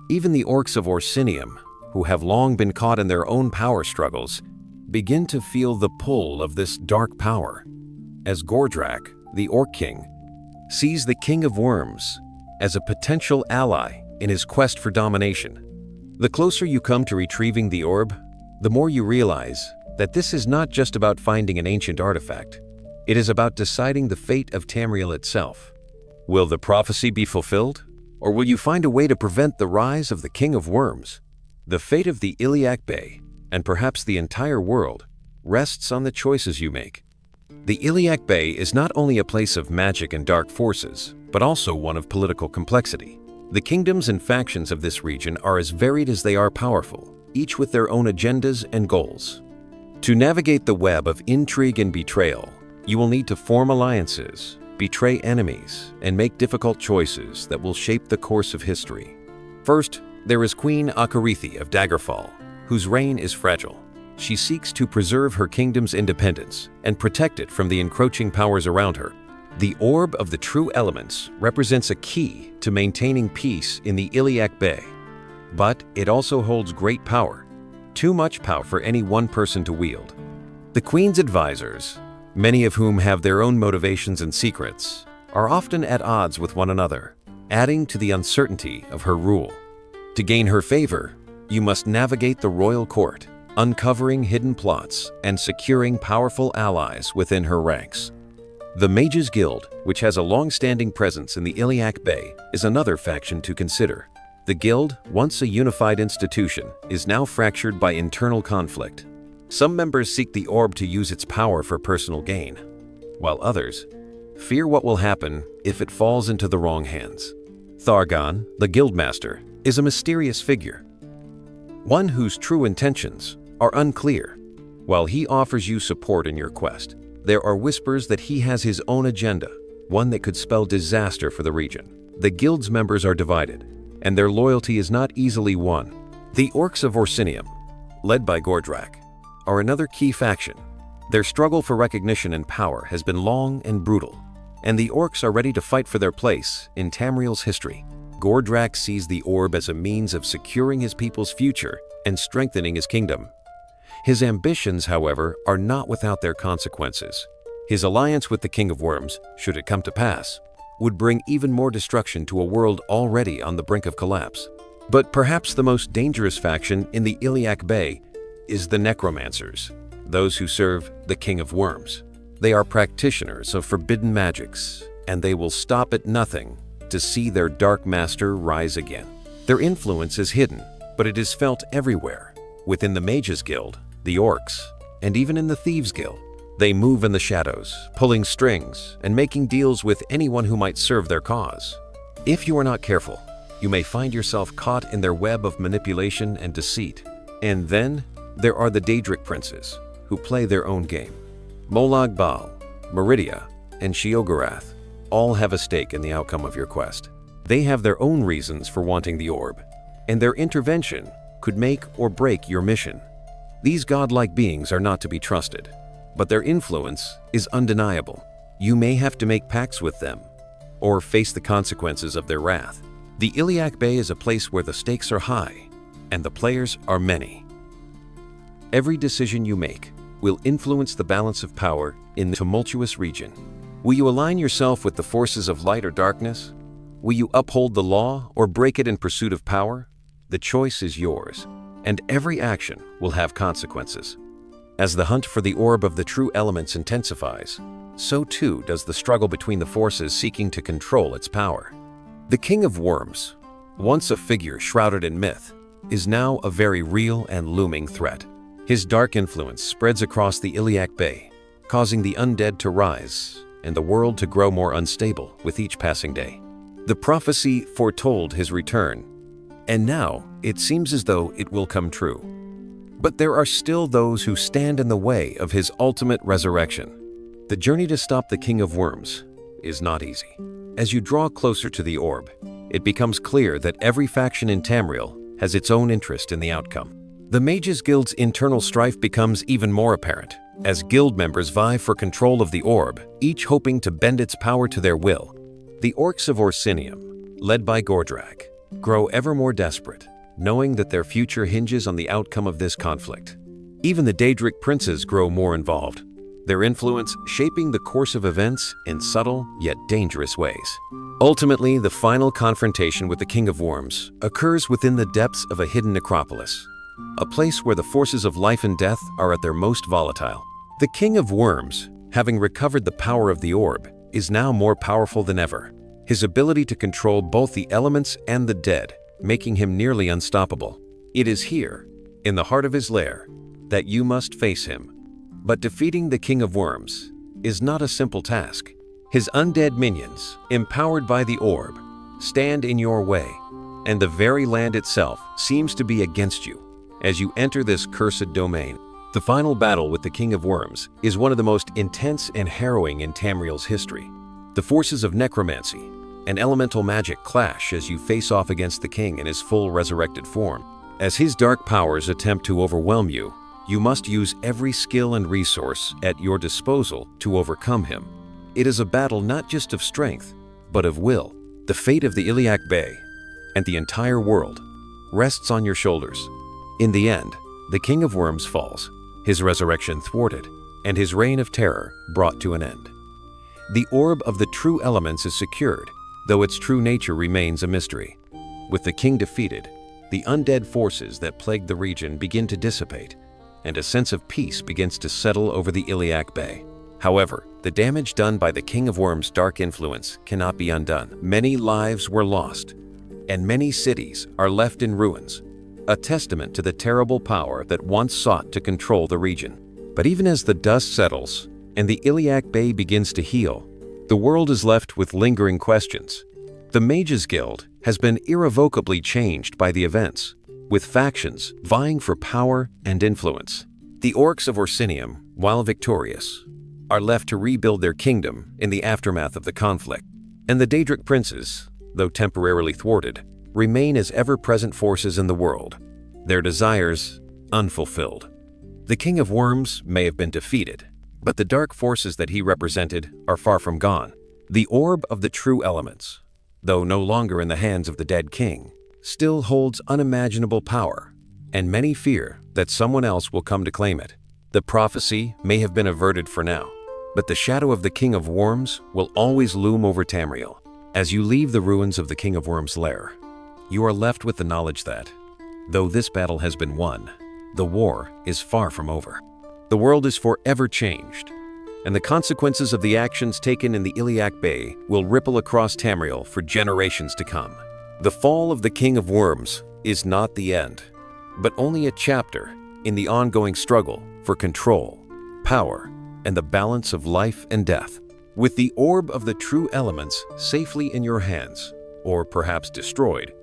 Even the orcs of Orsinium, who have long been caught in their own power struggles, begin to feel the pull of this dark power. As Gordrak, the Orc King, sees the King of Worms as a potential ally in his quest for domination. The closer you come to retrieving the orb, the more you realize that this is not just about finding an ancient artifact. It is about deciding the fate of Tamriel itself. Will the prophecy be fulfilled, or will you find a way to prevent the rise of the King of Worms? The fate of the Iliac Bay, and perhaps the entire world, rests on the choices you make. The Iliac Bay is not only a place of magic and dark forces, but also one of political complexity. The kingdoms and factions of this region are as varied as they are powerful, each with their own agendas and goals. To navigate the web of intrigue and betrayal, you will need to form alliances, betray enemies, and make difficult choices that will shape the course of history. First, there is Queen Akarithi of Daggerfall, whose reign is fragile. She seeks to preserve her kingdom's independence and protect it from the encroaching powers around her. The Orb of the True Elements represents a key to maintaining peace in the Iliac Bay. But it also holds great power, too much power for any one person to wield. The Queen's advisors, many of whom have their own motivations and secrets, are often at odds with one another, adding to the uncertainty of her rule. To gain her favor, you must navigate the royal court, uncovering hidden plots and securing powerful allies within her ranks. The Mages Guild, which has a long-standing presence in the Iliac Bay, is another faction to consider. The guild, once a unified institution, is now fractured by internal conflict. Some members seek the orb to use its power for personal gain, while others fear what will happen if it falls into the wrong hands. Thargon, the Guildmaster, is a mysterious figure, one whose true intentions are unclear. While he offers you support in your quest, there are whispers that he has his own agenda, one that could spell disaster for the region. The guild's members are divided, and their loyalty is not easily won. The Orcs of Orsinium, led by Gordrak, are another key faction. Their struggle for recognition and power has been long and brutal, and the Orcs are ready to fight for their place in Tamriel's history. Gordrak sees the orb as a means of securing his people's future and strengthening his kingdom. His ambitions, however, are not without their consequences. His alliance with the King of Worms, should it come to pass, would bring even more destruction to a world already on the brink of collapse. But perhaps the most dangerous faction in the Iliac Bay is the Necromancers, those who serve the King of Worms. They are practitioners of forbidden magics, and they will stop at nothing to see their dark master rise again. Their influence is hidden, but it is felt everywhere. Within the Mages Guild, the Orcs, and even in the Thieves Guild. They move in the shadows, pulling strings and making deals with anyone who might serve their cause. If you are not careful, you may find yourself caught in their web of manipulation and deceit. And then there are the Daedric Princes, who play their own game. Molag Bal, Meridia, and Sheogorath all have a stake in the outcome of your quest. They have their own reasons for wanting the orb, and their intervention could make or break your mission. These godlike beings are not to be trusted, but their influence is undeniable. You may have to make pacts with them, or face the consequences of their wrath. The Iliac Bay is a place where the stakes are high, and the players are many. Every decision you make will influence the balance of power in the tumultuous region. Will you align yourself with the forces of light or darkness? Will you uphold the law or break it in pursuit of power? The choice is yours, and every action will have consequences. As the hunt for the orb of the true elements intensifies, so too does the struggle between the forces seeking to control its power. The King of Worms, once a figure shrouded in myth, is now a very real and looming threat. His dark influence spreads across the Iliac Bay, causing the undead to rise and the world to grow more unstable with each passing day. The prophecy foretold his return, and now it seems as though it will come true. But there are still those who stand in the way of his ultimate resurrection. The journey to stop the King of Worms is not easy. As you draw closer to the orb, it becomes clear that every faction in Tamriel has its own interest in the outcome. The Mages Guild's internal strife becomes even more apparent, as guild members vie for control of the orb, each hoping to bend its power to their will. The Orcs of Orsinium, led by Gordrak, grow ever more desperate, knowing that their future hinges on the outcome of this conflict. Even the Daedric Princes grow more involved, their influence shaping the course of events in subtle yet dangerous ways. Ultimately, the final confrontation with the King of Worms occurs within the depths of a hidden necropolis, a place where the forces of life and death are at their most volatile. The King of Worms, having recovered the power of the orb, is now more powerful than ever, his ability to control both the elements and the dead, making him nearly unstoppable. It is here, in the heart of his lair, that you must face him. But defeating the King of Worms is not a simple task. His undead minions, empowered by the orb, stand in your way, and the very land itself seems to be against you as you enter this cursed domain. The final battle with the King of Worms is one of the most intense and harrowing in Tamriel's history. The forces of necromancy and elemental magic clash as you face off against the king in his full resurrected form. As his dark powers attempt to overwhelm you, you must use every skill and resource at your disposal to overcome him. It is a battle not just of strength, but of will. The fate of the Iliac Bay and the entire world rests on your shoulders. In the end, the King of Worms falls, his resurrection thwarted, and his reign of terror brought to an end. The orb of the true elements is secured, though its true nature remains a mystery. With the king defeated, the undead forces that plague the region begin to dissipate, and a sense of peace begins to settle over the Iliac Bay. However, the damage done by the King of Worms' dark influence cannot be undone. Many lives were lost, and many cities are left in ruins, a testament to the terrible power that once sought to control the region. But even as the dust settles and the Iliac Bay begins to heal, the world is left with lingering questions. The Mages Guild has been irrevocably changed by the events, with factions vying for power and influence. The Orcs of Orsinium, while victorious, are left to rebuild their kingdom in the aftermath of the conflict. And the Daedric Princes, though temporarily thwarted, remain as ever-present forces in the world, their desires unfulfilled. The King of Worms may have been defeated, but the dark forces that he represented are far from gone. The orb of the true elements, though no longer in the hands of the dead king, still holds unimaginable power, and many fear that someone else will come to claim it. The prophecy may have been averted for now, but the shadow of the King of Worms will always loom over Tamriel. As you leave the ruins of the King of Worms' lair, you are left with the knowledge that, though this battle has been won, the war is far from over. The world is forever changed, and the consequences of the actions taken in the Iliac Bay will ripple across Tamriel for generations to come. The fall of the King of Worms is not the end, but only a chapter in the ongoing struggle for control, power, and the balance of life and death. With the orb of the true elements safely in your hands, or perhaps destroyed,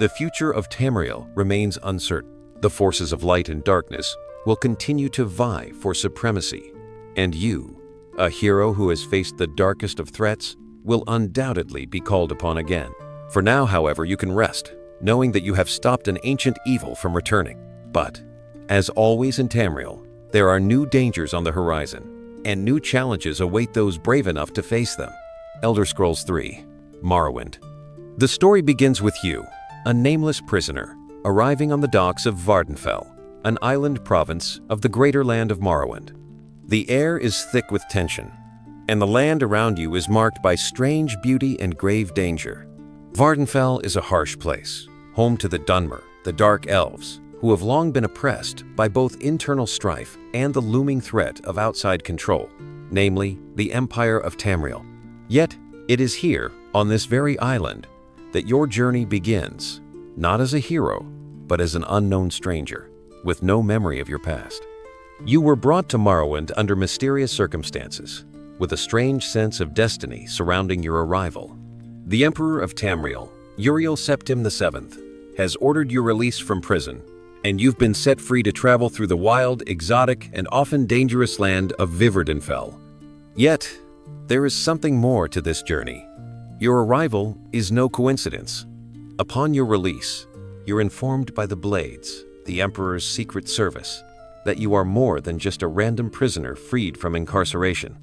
the future of Tamriel remains uncertain. The forces of light and darkness will continue to vie for supremacy, and you, a hero who has faced the darkest of threats, will undoubtedly be called upon again. For now, however, you can rest, knowing that you have stopped an ancient evil from returning. But, as always in Tamriel, there are new dangers on the horizon, and new challenges await those brave enough to face them. Elder Scrolls III: Morrowind. The story begins with you, a nameless prisoner, arriving on the docks of Vvardenfell, an island province of the greater land of Morrowind. The air is thick with tension, and the land around you is marked by strange beauty and grave danger. Vvardenfell is a harsh place, home to the Dunmer, the Dark Elves, who have long been oppressed by both internal strife and the looming threat of outside control, namely the Empire of Tamriel. Yet, it is here, on this very island, that your journey begins, not as a hero, but as an unknown stranger, with no memory of your past. You were brought to Morrowind under mysterious circumstances, with a strange sense of destiny surrounding your arrival. The Emperor of Tamriel, Uriel Septim VII, has ordered your release from prison, and you've been set free to travel through the wild, exotic, and often dangerous land of Vvardenfell. Yet, there is something more to this journey. Your arrival is no coincidence. Upon your release, you're informed by the Blades, the Emperor's secret service, that you are more than just a random prisoner freed from incarceration.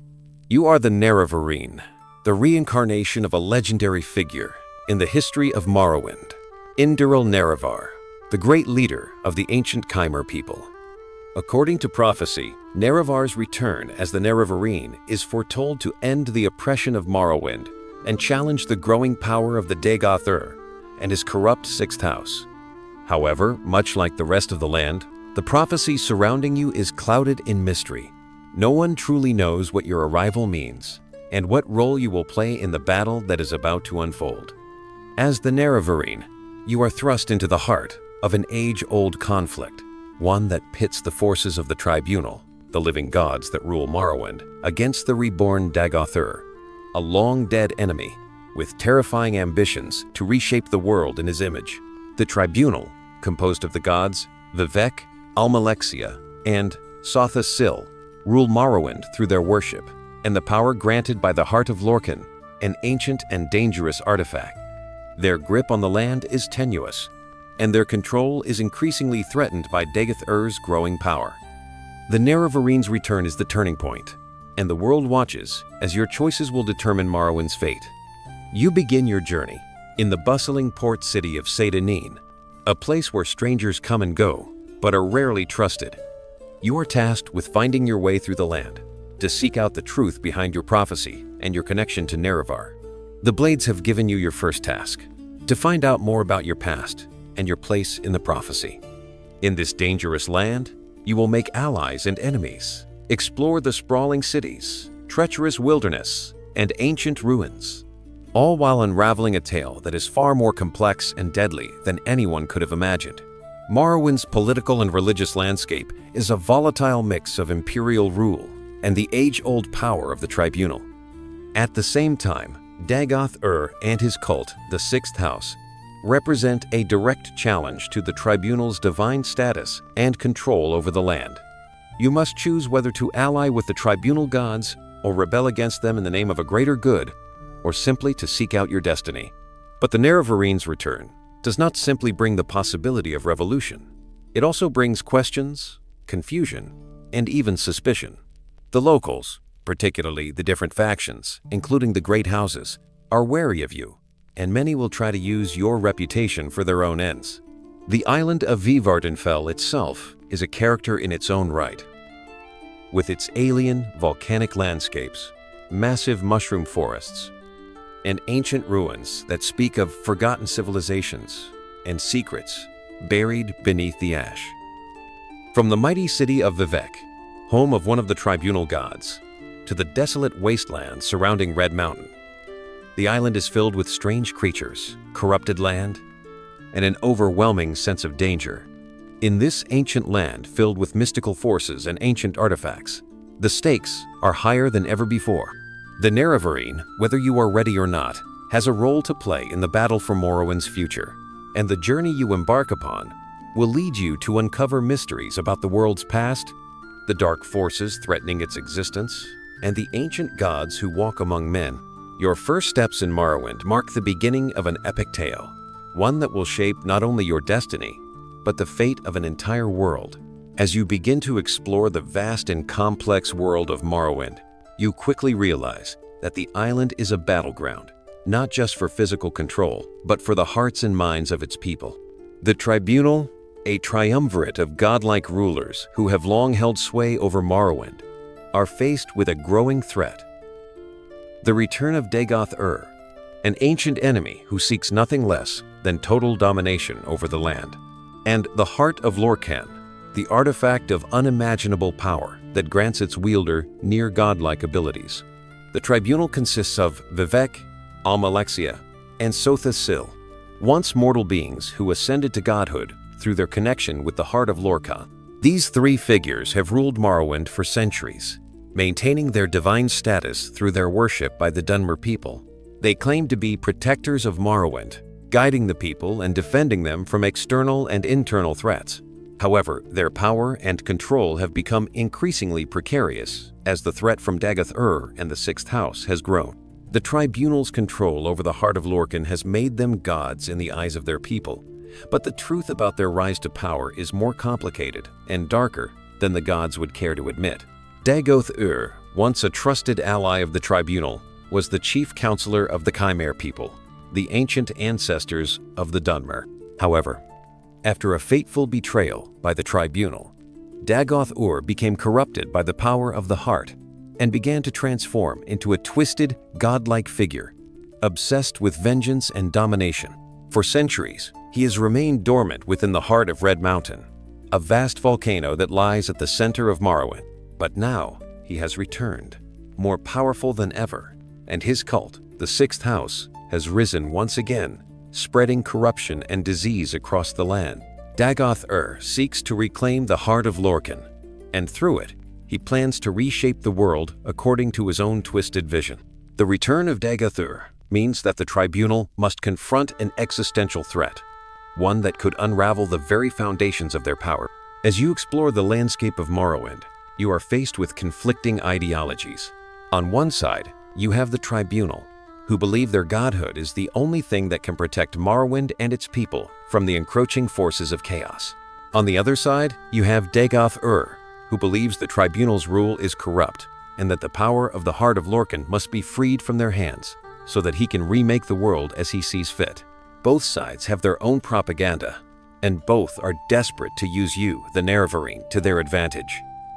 You are the Nerevarine, the reincarnation of a legendary figure in the history of Morrowind, Induril Nerevar, the great leader of the ancient Chimer people. According to prophecy, Nerevar's return as the Nerevarine is foretold to end the oppression of Morrowind and challenge the growing power of the Daedric and his corrupt Sixth House. However, much like the rest of the land, the prophecy surrounding you is clouded in mystery. No one truly knows what your arrival means and what role you will play in the battle that is about to unfold. As the Nerevarine, you are thrust into the heart of an age-old conflict, one that pits the forces of the Tribunal, the living gods that rule Morrowind, against the reborn Daggerfall, a long-dead enemy with terrifying ambitions to reshape the world in his image. The Tribunal, composed of the gods Vivec, Almalexia, and Sotha Sil, rule Morrowind through their worship and the power granted by the Heart of Lorkhan, an ancient and dangerous artifact. Their grip on the land is tenuous, and their control is increasingly threatened by Daggerfall's growing power. The Nerevarines' return is the turning point, and the world watches as your choices will determine Morrowind's fate. You begin your journey in the bustling port city of Seyda-Neen, a place where strangers come and go, but are rarely trusted. You are tasked with finding your way through the land, to seek out the truth behind your prophecy and your connection to Nerevar. The Blades have given you your first task, to find out more about your past and your place in the prophecy. In this dangerous land, you will make allies and enemies, explore the sprawling cities, treacherous wilderness, and ancient ruins, all while unraveling a tale that is far more complex and deadly than anyone could have imagined. Morrowind's political and religious landscape is a volatile mix of imperial rule and the age-old power of the Tribunal. At the same time, Dagoth and his cult, the Sixth House, represent a direct challenge to the Tribunal's divine status and control over the land. You must choose whether to ally with the Tribunal gods or rebel against them in the name of a greater good, or simply to seek out your destiny. But the Nerevarines' return does not simply bring the possibility of revolution. It also brings questions, confusion, and even suspicion. The locals, particularly the different factions, including the great houses, are wary of you, and many will try to use your reputation for their own ends. The island of Vvardenfell itself is a character in its own right. With its alien, volcanic landscapes, massive mushroom forests, and ancient ruins that speak of forgotten civilizations and secrets buried beneath the ash. From the mighty city of Vivec, home of one of the Tribunal gods, to the desolate wasteland surrounding Red Mountain, The island is filled with strange creatures, corrupted land, and an overwhelming sense of danger. In this ancient land filled with mystical forces and ancient artifacts, the stakes are higher than ever before. The Nerevarine, whether you are ready or not, has a role to play in the battle for Morrowind's future, and the journey you embark upon will lead you to uncover mysteries about the world's past, the dark forces threatening its existence, and the ancient gods who walk among men. Your first steps in Morrowind mark the beginning of an epic tale, one that will shape not only your destiny, but the fate of an entire world. As you begin to explore the vast and complex world of Morrowind, you quickly realize that the island is a battleground, not just for physical control, but for the hearts and minds of its people. The Tribunal, a triumvirate of godlike rulers who have long held sway over Morrowind, are faced with a growing threat. The return of Dagoth-Ur, an ancient enemy who seeks nothing less than total domination over the land. And the Heart of Lorkhan, the artifact of unimaginable power that grants its wielder near godlike abilities. The Tribunal consists of Vivec, Almalexia, and Sotha Sil, once mortal beings who ascended to godhood through their connection with the Heart of Lorkhan. These three figures have ruled Morrowind for centuries, maintaining their divine status through their worship by the Dunmer people. They claim to be protectors of Morrowind, guiding the people and defending them from external and internal threats. However, their power and control have become increasingly precarious as the threat from Dagoth-Ur and the Sixth House has grown. The Tribunal's control over the Heart of Lorkhan has made them gods in the eyes of their people, but the truth about their rise to power is more complicated and darker than the gods would care to admit. Dagoth-Ur, once a trusted ally of the Tribunal, was the chief counselor of the Chimere people, the ancient ancestors of the Dunmer. However, after a fateful betrayal by the Tribunal, Dagoth-Ur became corrupted by the power of the Heart and began to transform into a twisted, godlike figure, obsessed with vengeance and domination. For centuries, he has remained dormant within the heart of Red Mountain, a vast volcano that lies at the center of Morrowind. But now, he has returned, more powerful than ever, and his cult, the Sixth House, has risen once again, spreading corruption and disease across the land. Dagoth-Ur seeks to reclaim the Heart of Lorkhan, and through it, he plans to reshape the world according to his own twisted vision. The return of Dagoth-Ur means that the Tribunal must confront an existential threat, one that could unravel the very foundations of their power. As you explore the landscape of Morrowind, you are faced with conflicting ideologies. On one side, you have the Tribunal, who believe their godhood is the only thing that can protect Morrowind and its people from the encroaching forces of chaos. On the other side, you have Dagoth-Ur, who believes the Tribunal's rule is corrupt and that the power of the Heart of Lorkhan must be freed from their hands so that he can remake the world as he sees fit. Both sides have their own propaganda, and both are desperate to use you, the Nerevarine, to their advantage.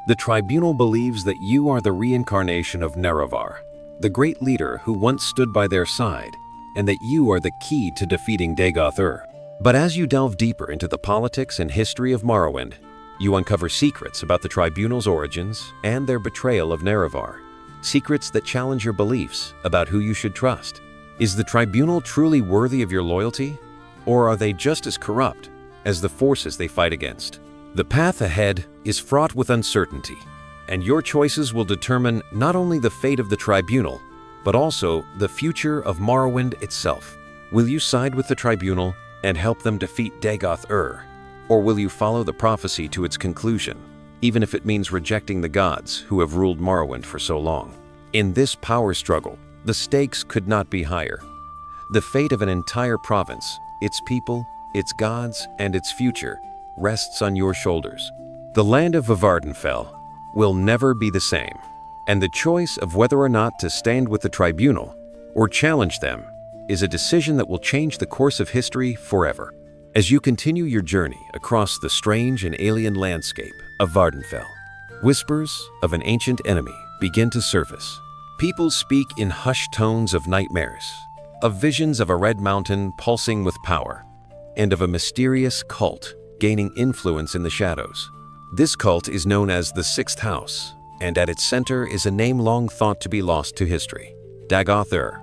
The Tribunal believes that you are the reincarnation of Nerevar, the great leader who once stood by their side, and that you are the key to defeating Dagoth-Ur. But as you delve deeper into the politics and history of Morrowind, you uncover secrets about the Tribunal's origins and their betrayal of Nerevar, secrets that challenge your beliefs about who you should trust. Is the Tribunal truly worthy of your loyalty, or are they just as corrupt as the forces they fight against? The path ahead is fraught with uncertainty, and your choices will determine not only the fate of the Tribunal, but also the future of Morrowind itself. Will you side with the Tribunal and help them defeat Dagoth-Ur, or will you follow the prophecy to its conclusion, even if it means rejecting the gods who have ruled Morrowind for so long? In this power struggle, the stakes could not be higher. The fate of an entire province, its people, its gods, and its future rests on your shoulders. The land of Vvardenfell will never be the same, and the choice of whether or not to stand with the Tribunal or challenge them is a decision that will change the course of history forever. As you continue your journey across the strange and alien landscape of Vvardenfell, whispers of an ancient enemy begin to surface. People speak in hushed tones of nightmares, of visions of a red mountain pulsing with power, and of a mysterious cult gaining influence in the shadows. This cult is known as the Sixth House, and at its center is a name long thought to be lost to history, Dagoth-Ur.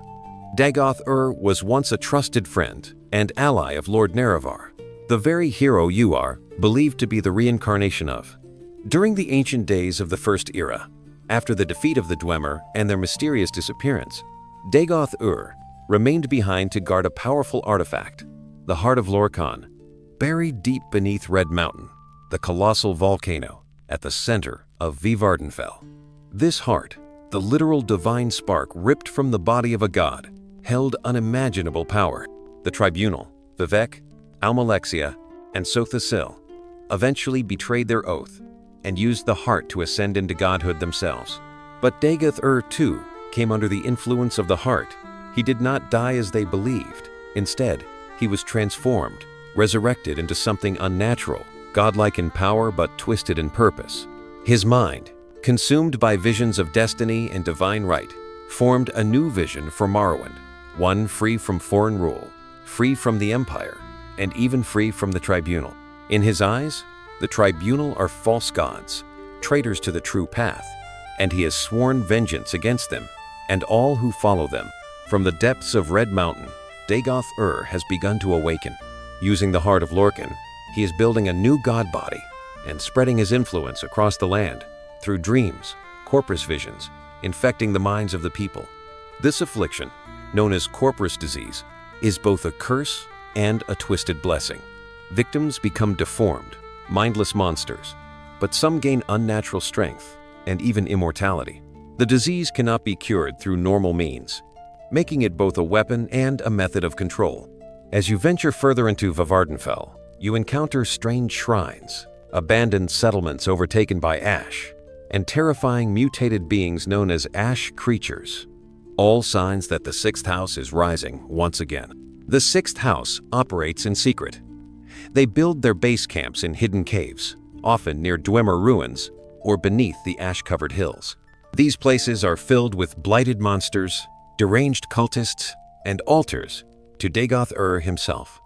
Dagoth was once a trusted friend and ally of Lord Nerevar, the very hero you are believed to be the reincarnation of. During the ancient days of the First Era, after the defeat of the Dwemer and their mysterious disappearance, Dagoth remained behind to guard a powerful artifact, the Heart of Lorkhan, buried deep beneath Red Mountain, the colossal volcano at the center of Vvardenfell. This heart, the literal divine spark ripped from the body of a god, held unimaginable power. The Tribunal, Vivec, Almalexia, and Sothasil, eventually betrayed their oath and used the heart to ascend into godhood themselves. But Dagoth too came under the influence of the heart. He did not die as they believed. Instead, he was transformed, resurrected into something unnatural, godlike in power but twisted in purpose. His mind, consumed by visions of destiny and divine right, formed a new vision for Morrowind, one free from foreign rule, free from the Empire, and even free from the Tribunal. In his eyes, the Tribunal are false gods, traitors to the true path, and he has sworn vengeance against them and all who follow them. From the depths of Red Mountain, Dagoth has begun to awaken. Using the Heart of Lorkhan, he is building a new god body and spreading his influence across the land through dreams, corpus visions, infecting the minds of the people. This affliction, known as corpus disease, is both a curse and a twisted blessing. Victims become deformed, mindless monsters, but some gain unnatural strength and even immortality. The disease cannot be cured through normal means, making it both a weapon and a method of control. As you venture further into Vvardenfell, you encounter strange shrines, abandoned settlements overtaken by ash, and terrifying mutated beings known as ash creatures. All signs that the Sixth House is rising once again. The Sixth House operates in secret. They build their base camps in hidden caves, often near Dwemer ruins or beneath the ash-covered hills. These places are filled with blighted monsters, deranged cultists, and altars to Dagoth himself.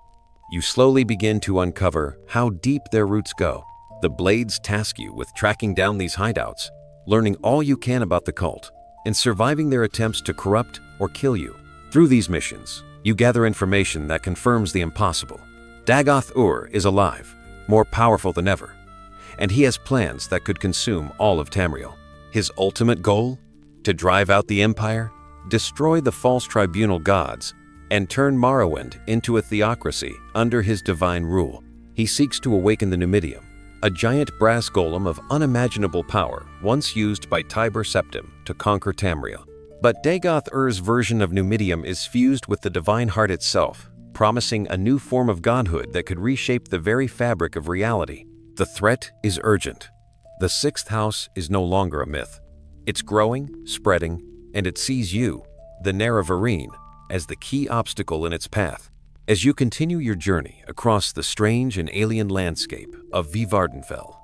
You slowly begin to uncover how deep their roots go. The Blades task you with tracking down these hideouts, learning all you can about the cult, and surviving their attempts to corrupt or kill you. Through these missions, you gather information that confirms the impossible. Dagoth is alive, more powerful than ever, and he has plans that could consume all of Tamriel. His ultimate goal? To drive out the Empire, destroy the false tribunal gods, and turn Morrowind into a theocracy under his divine rule. He seeks to awaken the Numidium, a giant brass golem of unimaginable power once used by Tiber Septim to conquer Tamriel. But Dagoth version of Numidium is fused with the divine heart itself, promising a new form of godhood that could reshape the very fabric of reality. The threat is urgent. The Sixth House is no longer a myth. It's growing, spreading, and it sees you, the Nerevarine, as the key obstacle in its path. As you continue your journey across the strange and alien landscape of Vvardenfell,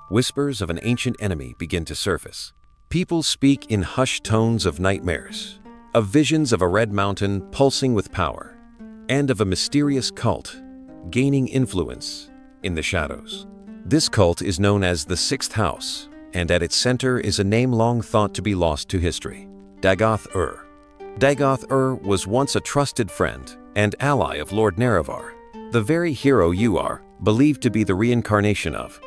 whispers of an ancient enemy begin to surface. People speak in hushed tones of nightmares, of visions of a red mountain pulsing with power, and of a mysterious cult gaining influence in the shadows. This cult is known as the Sixth House, and at its center is a name long thought to be lost to history: Dagoth Dagoth was once a trusted friend and ally of Lord Nerevar, the very hero you are believed to be the reincarnation of.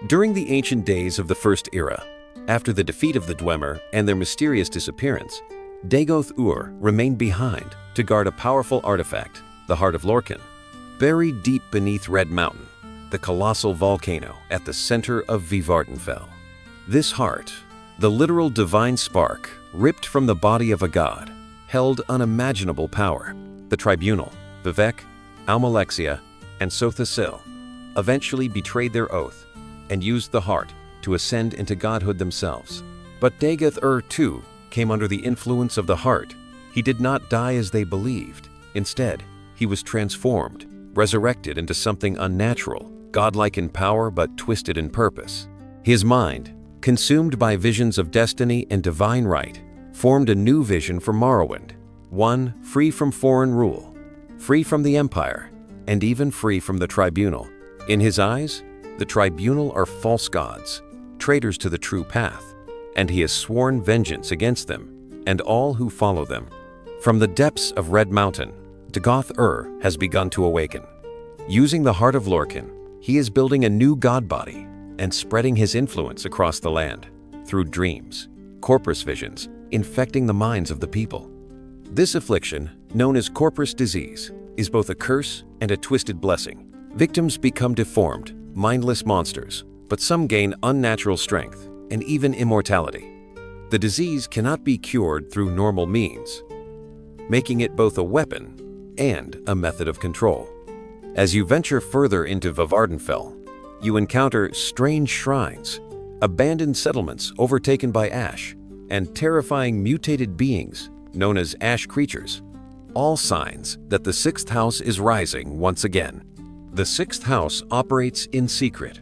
During the ancient days of the First Era, after the defeat of the Dwemer and their mysterious disappearance, Dagoth remained behind to guard a powerful artifact, the Heart of Lorkhan, buried deep beneath Red Mountain, the colossal volcano at the center of Vvardenfell. This heart, the literal divine spark ripped from the body of a god, held unimaginable power. The Tribunal, Vivec, Almalexia, and Sothasil eventually betrayed their oath and used the heart to ascend into godhood themselves. But Dagoth too came under the influence of the heart. He did not die as they believed. Instead, he was transformed, resurrected into something unnatural, godlike in power but twisted in purpose. His mind, consumed by visions of destiny and divine right, formed a new vision for Morrowind, one free from foreign rule, free from the Empire, and even free from the Tribunal. In his eyes, the Tribunal are false gods, traitors to the true path, and he has sworn vengeance against them and all who follow them. From the depths of Red Mountain, Dagoth-Ur has begun to awaken. Using the heart of Lorkhan, he is building a new god body and spreading his influence across the land through dreams, corpus visions, infecting the minds of the people. This affliction, known as corpus disease, is both a curse and a twisted blessing. Victims become deformed, mindless monsters, but some gain unnatural strength and even immortality. The disease cannot be cured through normal means, making it both a weapon and a method of control. As you venture further into Vvardenfell, you encounter strange shrines, abandoned settlements overtaken by ash, and terrifying mutated beings known as ash creatures, all signs that the Sixth House is rising once again. The Sixth House operates in secret.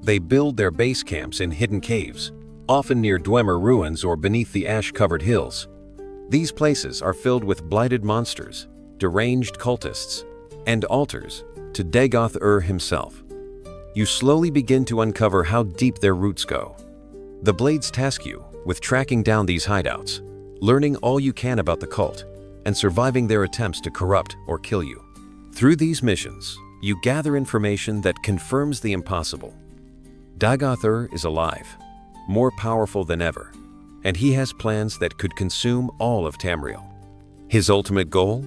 They build their base camps in hidden caves, often near Dwemer ruins or beneath the ash-covered hills. These places are filled with blighted monsters, deranged cultists, and altars to Dagoth-Ur himself. You slowly begin to uncover how deep their roots go. The Blades task you with tracking down these hideouts, learning all you can about the cult, and surviving their attempts to corrupt or kill you. Through these missions, you gather information that confirms the impossible. Dagoth-Ur is alive, more powerful than ever, and he has plans that could consume all of Tamriel. His ultimate goal?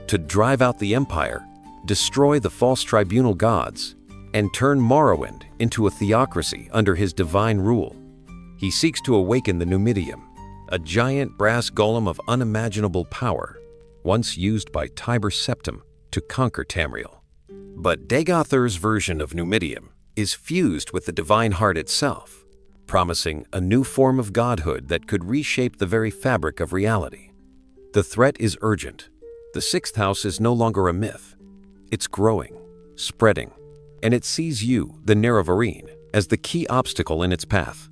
To drive out the Empire, destroy the false tribunal gods, and turn Morrowind into a theocracy under his divine rule. He seeks to awaken the Numidium, a giant brass golem of unimaginable power, once used by Tiber Septim to conquer Tamriel. But Dagoth-Ur's version of Numidium is fused with the divine heart itself, promising a new form of godhood that could reshape the very fabric of reality. The threat is urgent. The Sixth House is no longer a myth. It's growing, spreading, and it sees you, the Nerevarine, as the key obstacle in its path.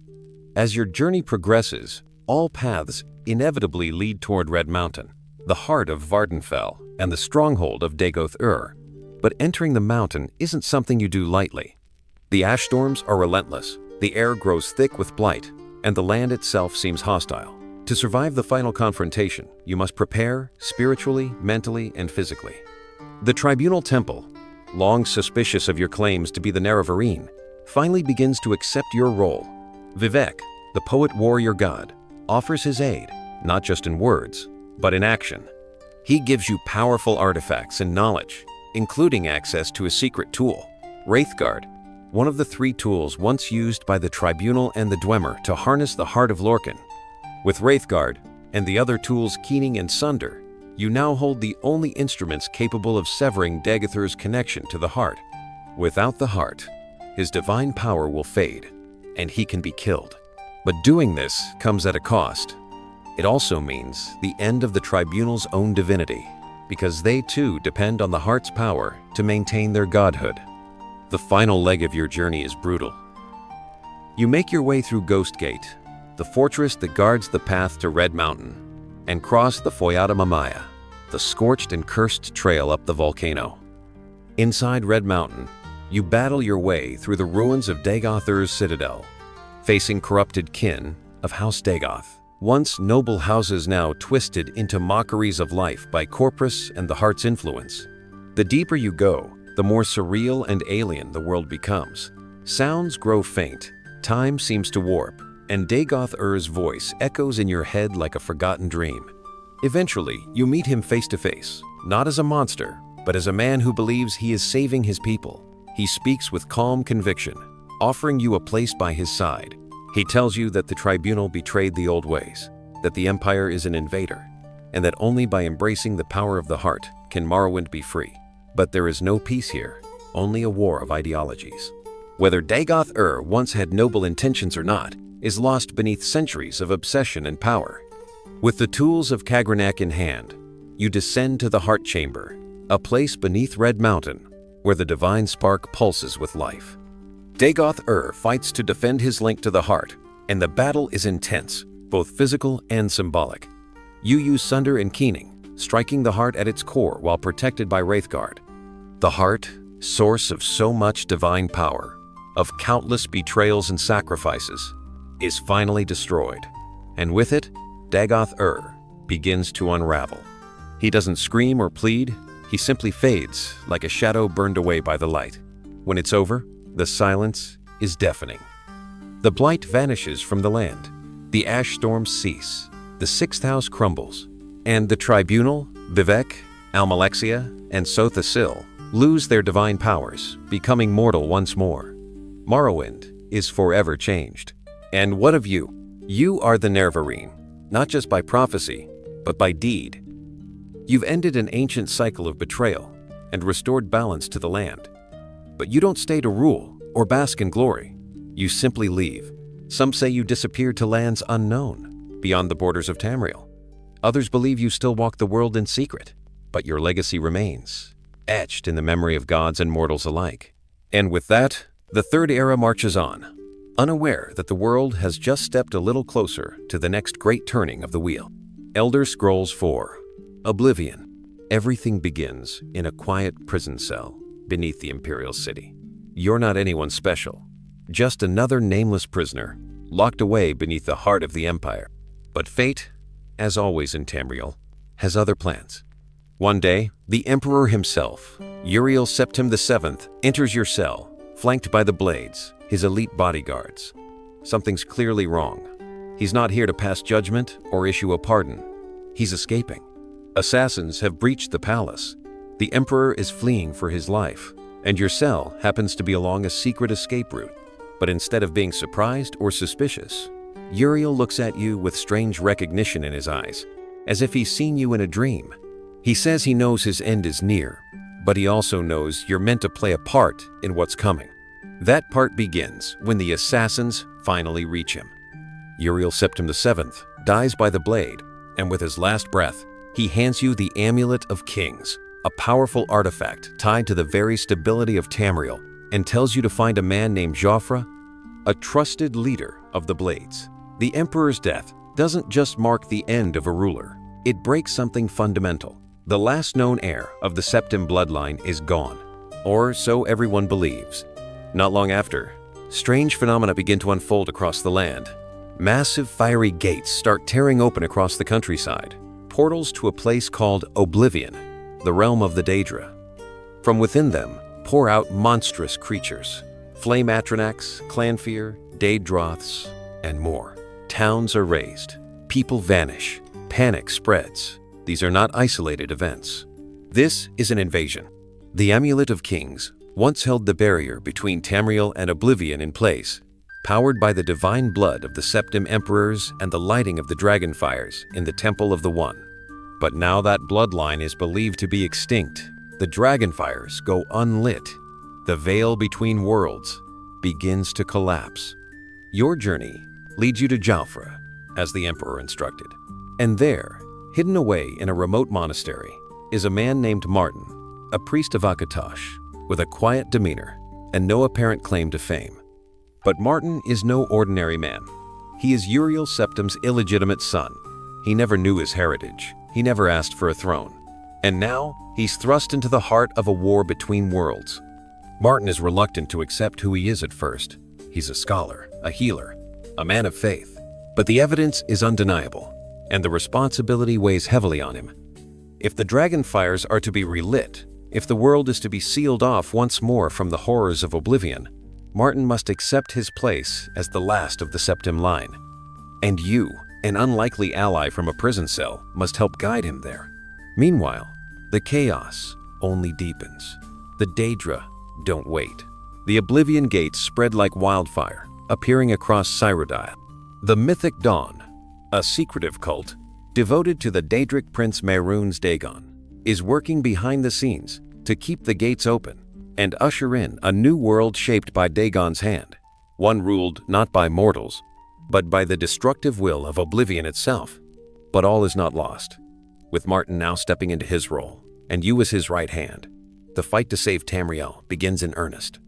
As your journey progresses, all paths inevitably lead toward Red Mountain, the heart of Vvardenfell and the stronghold of Dagoth-Ur. But entering the mountain isn't something you do lightly. The ash storms are relentless, the air grows thick with blight, and the land itself seems hostile. To survive the final confrontation, you must prepare spiritually, mentally, and physically. The Tribunal Temple, long suspicious of your claims to be the Nerevarine, finally begins to accept your role. Vivek, the poet-warrior god, offers his aid, not just in words, but in action. He gives you powerful artifacts and knowledge, including access to a secret tool, Wraithguard, one of the 3 tools once used by the Tribunal and the Dwemer to harness the heart of Lorkhan. With Wraithguard and the other tools Keening and Sunder, you now hold the only instruments capable of severing Dagoth-Ur's connection to the heart. Without the heart, his divine power will fade, and he can be killed. But doing this comes at a cost. It also means the end of the Tribunal's own divinity, because they too depend on the heart's power to maintain their godhood. The final leg of your journey is brutal. You make your way through Ghost Gate, the fortress that guards the path to Red Mountain, and cross the Foyata Mamaya, the scorched and cursed trail up the volcano. Inside Red Mountain, you battle your way through the ruins of Dagoth-Ur's citadel, facing corrupted kin of House Dagoth, once noble houses now twisted into mockeries of life by corpus and the heart's influence. The deeper you go, the more surreal and alien the world becomes. Sounds grow faint, time seems to warp, and Dagoth-Ur's voice echoes in your head like a forgotten dream. Eventually, you meet him face to face, not as a monster, but as a man who believes he is saving his people. He speaks with calm conviction, offering you a place by his side. He tells you that the Tribunal betrayed the old ways, that the Empire is an invader, and that only by embracing the power of the heart can Morrowind be free. But there is no peace here, only a war of ideologies. Whether Dagoth-Ur once had noble intentions or not is lost beneath centuries of obsession and power. With the tools of Khagrenac in hand, you descend to the Heart Chamber, a place beneath Red Mountain where the divine spark pulses with life. Dagoth-Ur fights to defend his link to the heart, and the battle is intense, both physical and symbolic. You use Sunder and Keening, striking the heart at its core while protected by Wraithguard. The heart, source of so much divine power, of countless betrayals and sacrifices, is finally destroyed, and with it, Dagoth-Ur begins to unravel. He doesn't scream or plead, he simply fades like a shadow burned away by the light. When it's over, the silence is deafening. The blight vanishes from the land. The ash storms cease. The sixth house crumbles. And the tribunal, Vivek, Almalexia, and Sotha-Sil lose their divine powers, becoming mortal once more. Morrowind is forever changed. And what of you? You are the Nerevarine, not just by prophecy, but by deed. You've ended an ancient cycle of betrayal and restored balance to the land. But you don't stay to rule or bask in glory. You simply leave. Some say you disappeared to lands unknown, beyond the borders of Tamriel. Others believe you still walk the world in secret, but your legacy remains, etched in the memory of gods and mortals alike. And with that, the Third Era marches on, unaware that the world has just stepped a little closer to the next great turning of the wheel. Elder Scrolls 4: Oblivion. Everything begins in a quiet prison cell beneath the Imperial City. You're not anyone special, just another nameless prisoner, locked away beneath the heart of the Empire. But fate, as always in Tamriel, has other plans. One day, the Emperor himself, Uriel Septim VII, enters your cell, flanked by the Blades, his elite bodyguards. Something's clearly wrong. He's not here to pass judgment or issue a pardon. He's escaping. Assassins have breached the palace. The Emperor is fleeing for his life, and your cell happens to be along a secret escape route. But instead of being surprised or suspicious, Uriel looks at you with strange recognition in his eyes, as if he's seen you in a dream. He says he knows his end is near, but he also knows you're meant to play a part in what's coming. That part begins when the assassins finally reach him. Uriel Septim VII dies by the blade, and with his last breath, he hands you the Amulet of Kings, a powerful artifact tied to the very stability of Tamriel, and tells you to find a man named Joffre, a trusted leader of the Blades. The Emperor's death doesn't just mark the end of a ruler, it breaks something fundamental. The last known heir of the Septim bloodline is gone, or so everyone believes. Not long after, strange phenomena begin to unfold across the land. Massive fiery gates start tearing open across the countryside, portals to a place called Oblivion, the realm of the Daedra. From within them pour out monstrous creatures, flame Atronachs, Clanfear, Daedroths, and more. Towns are razed, people vanish, panic spreads. These are not isolated events. This is an invasion. The Amulet of Kings once held the barrier between Tamriel and Oblivion in place, powered by the divine blood of the Septim Emperors and the lighting of the dragon fires in the Temple of the One. But now that bloodline is believed to be extinct. The dragon fires go unlit. The veil between worlds begins to collapse. Your journey leads you to Joffre, as the Emperor instructed. And there, hidden away in a remote monastery, is a man named Martin, a priest of Akatosh, with a quiet demeanor and no apparent claim to fame. But Martin is no ordinary man. He is Uriel Septim's illegitimate son. He never knew his heritage. He never asked for a throne. And now, he's thrust into the heart of a war between worlds. Martin is reluctant to accept who he is at first. He's a scholar, a healer, a man of faith. But the evidence is undeniable, and the responsibility weighs heavily on him. If the dragon fires are to be relit, if the world is to be sealed off once more from the horrors of Oblivion, Martin must accept his place as the last of the Septim line. And you, an unlikely ally from a prison cell, must help guide him there. Meanwhile, the chaos only deepens. The Daedra don't wait. The Oblivion gates spread like wildfire, appearing across Cyrodiil. The mythic Dawn, a secretive cult devoted to the Daedric Prince Mehrunes Dagon, is working behind the scenes to keep the gates open and usher in a new world shaped by Dagon's hand, one ruled not by mortals, but by the destructive will of Oblivion itself. But all is not lost. With Martin now stepping into his role, and you as his right hand, the fight to save Tamriel begins in earnest.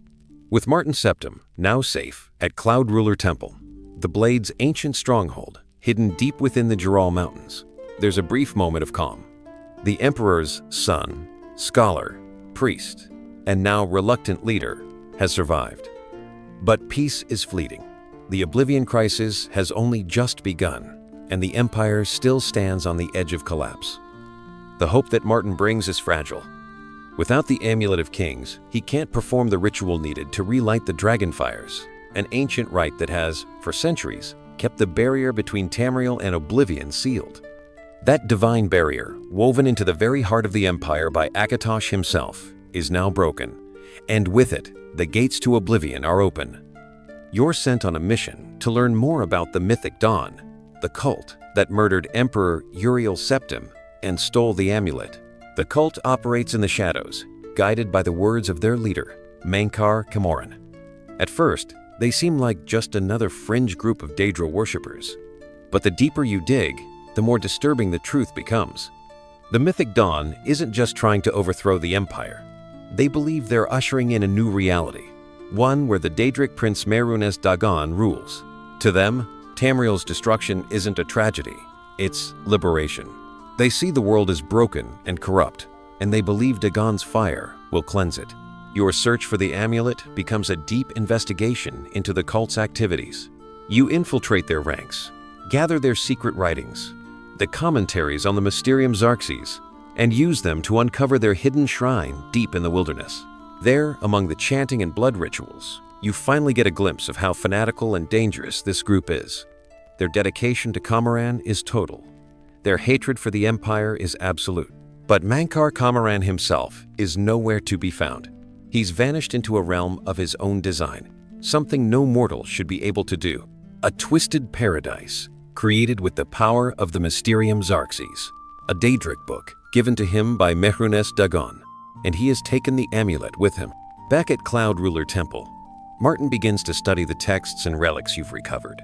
With Martin Septim now safe at Cloud Ruler Temple, the Blade's ancient stronghold, hidden deep within the Jural Mountains, there's a brief moment of calm. The Emperor's son, scholar, priest, and now reluctant leader has survived. But peace is fleeting. The Oblivion Crisis has only just begun, and the Empire still stands on the edge of collapse. The hope that Martin brings is fragile. Without the Amulet of Kings, he can't perform the ritual needed to relight the dragon fires, an ancient rite that has, for centuries, kept the barrier between Tamriel and Oblivion sealed. That divine barrier, woven into the very heart of the Empire by Akatosh himself, is now broken, and with it, the gates to Oblivion are open. You're sent on a mission to learn more about the mythic Dawn, the cult that murdered Emperor Uriel Septim and stole the amulet. The cult operates in the shadows, guided by the words of their leader, Mankar Camoran. At first, they seem like just another fringe group of Daedra worshippers. But the deeper you dig, the more disturbing the truth becomes. The mythic Dawn isn't just trying to overthrow the Empire. They believe they're ushering in a new reality, one where the Daedric Prince Merunes Dagon rules. To them, Tamriel's destruction isn't a tragedy, it's liberation. They see the world as broken and corrupt, and they believe Dagon's fire will cleanse it. Your search for the amulet becomes a deep investigation into the cult's activities. You infiltrate their ranks, gather their secret writings, the commentaries on the Mysterium Xarxes, and use them to uncover their hidden shrine deep in the wilderness. There, among the chanting and blood rituals, you finally get a glimpse of how fanatical and dangerous this group is. Their dedication to Camoran is total. Their hatred for the Empire is absolute. But Mankar Camoran himself is nowhere to be found. He's vanished into a realm of his own design, something no mortal should be able to do. A twisted paradise, created with the power of the Mysterium Xarxes, a Daedric book given to him by Merunes Dagon, and he has taken the amulet with him. Back at Cloud Ruler Temple, Martin begins to study the texts and relics you've recovered.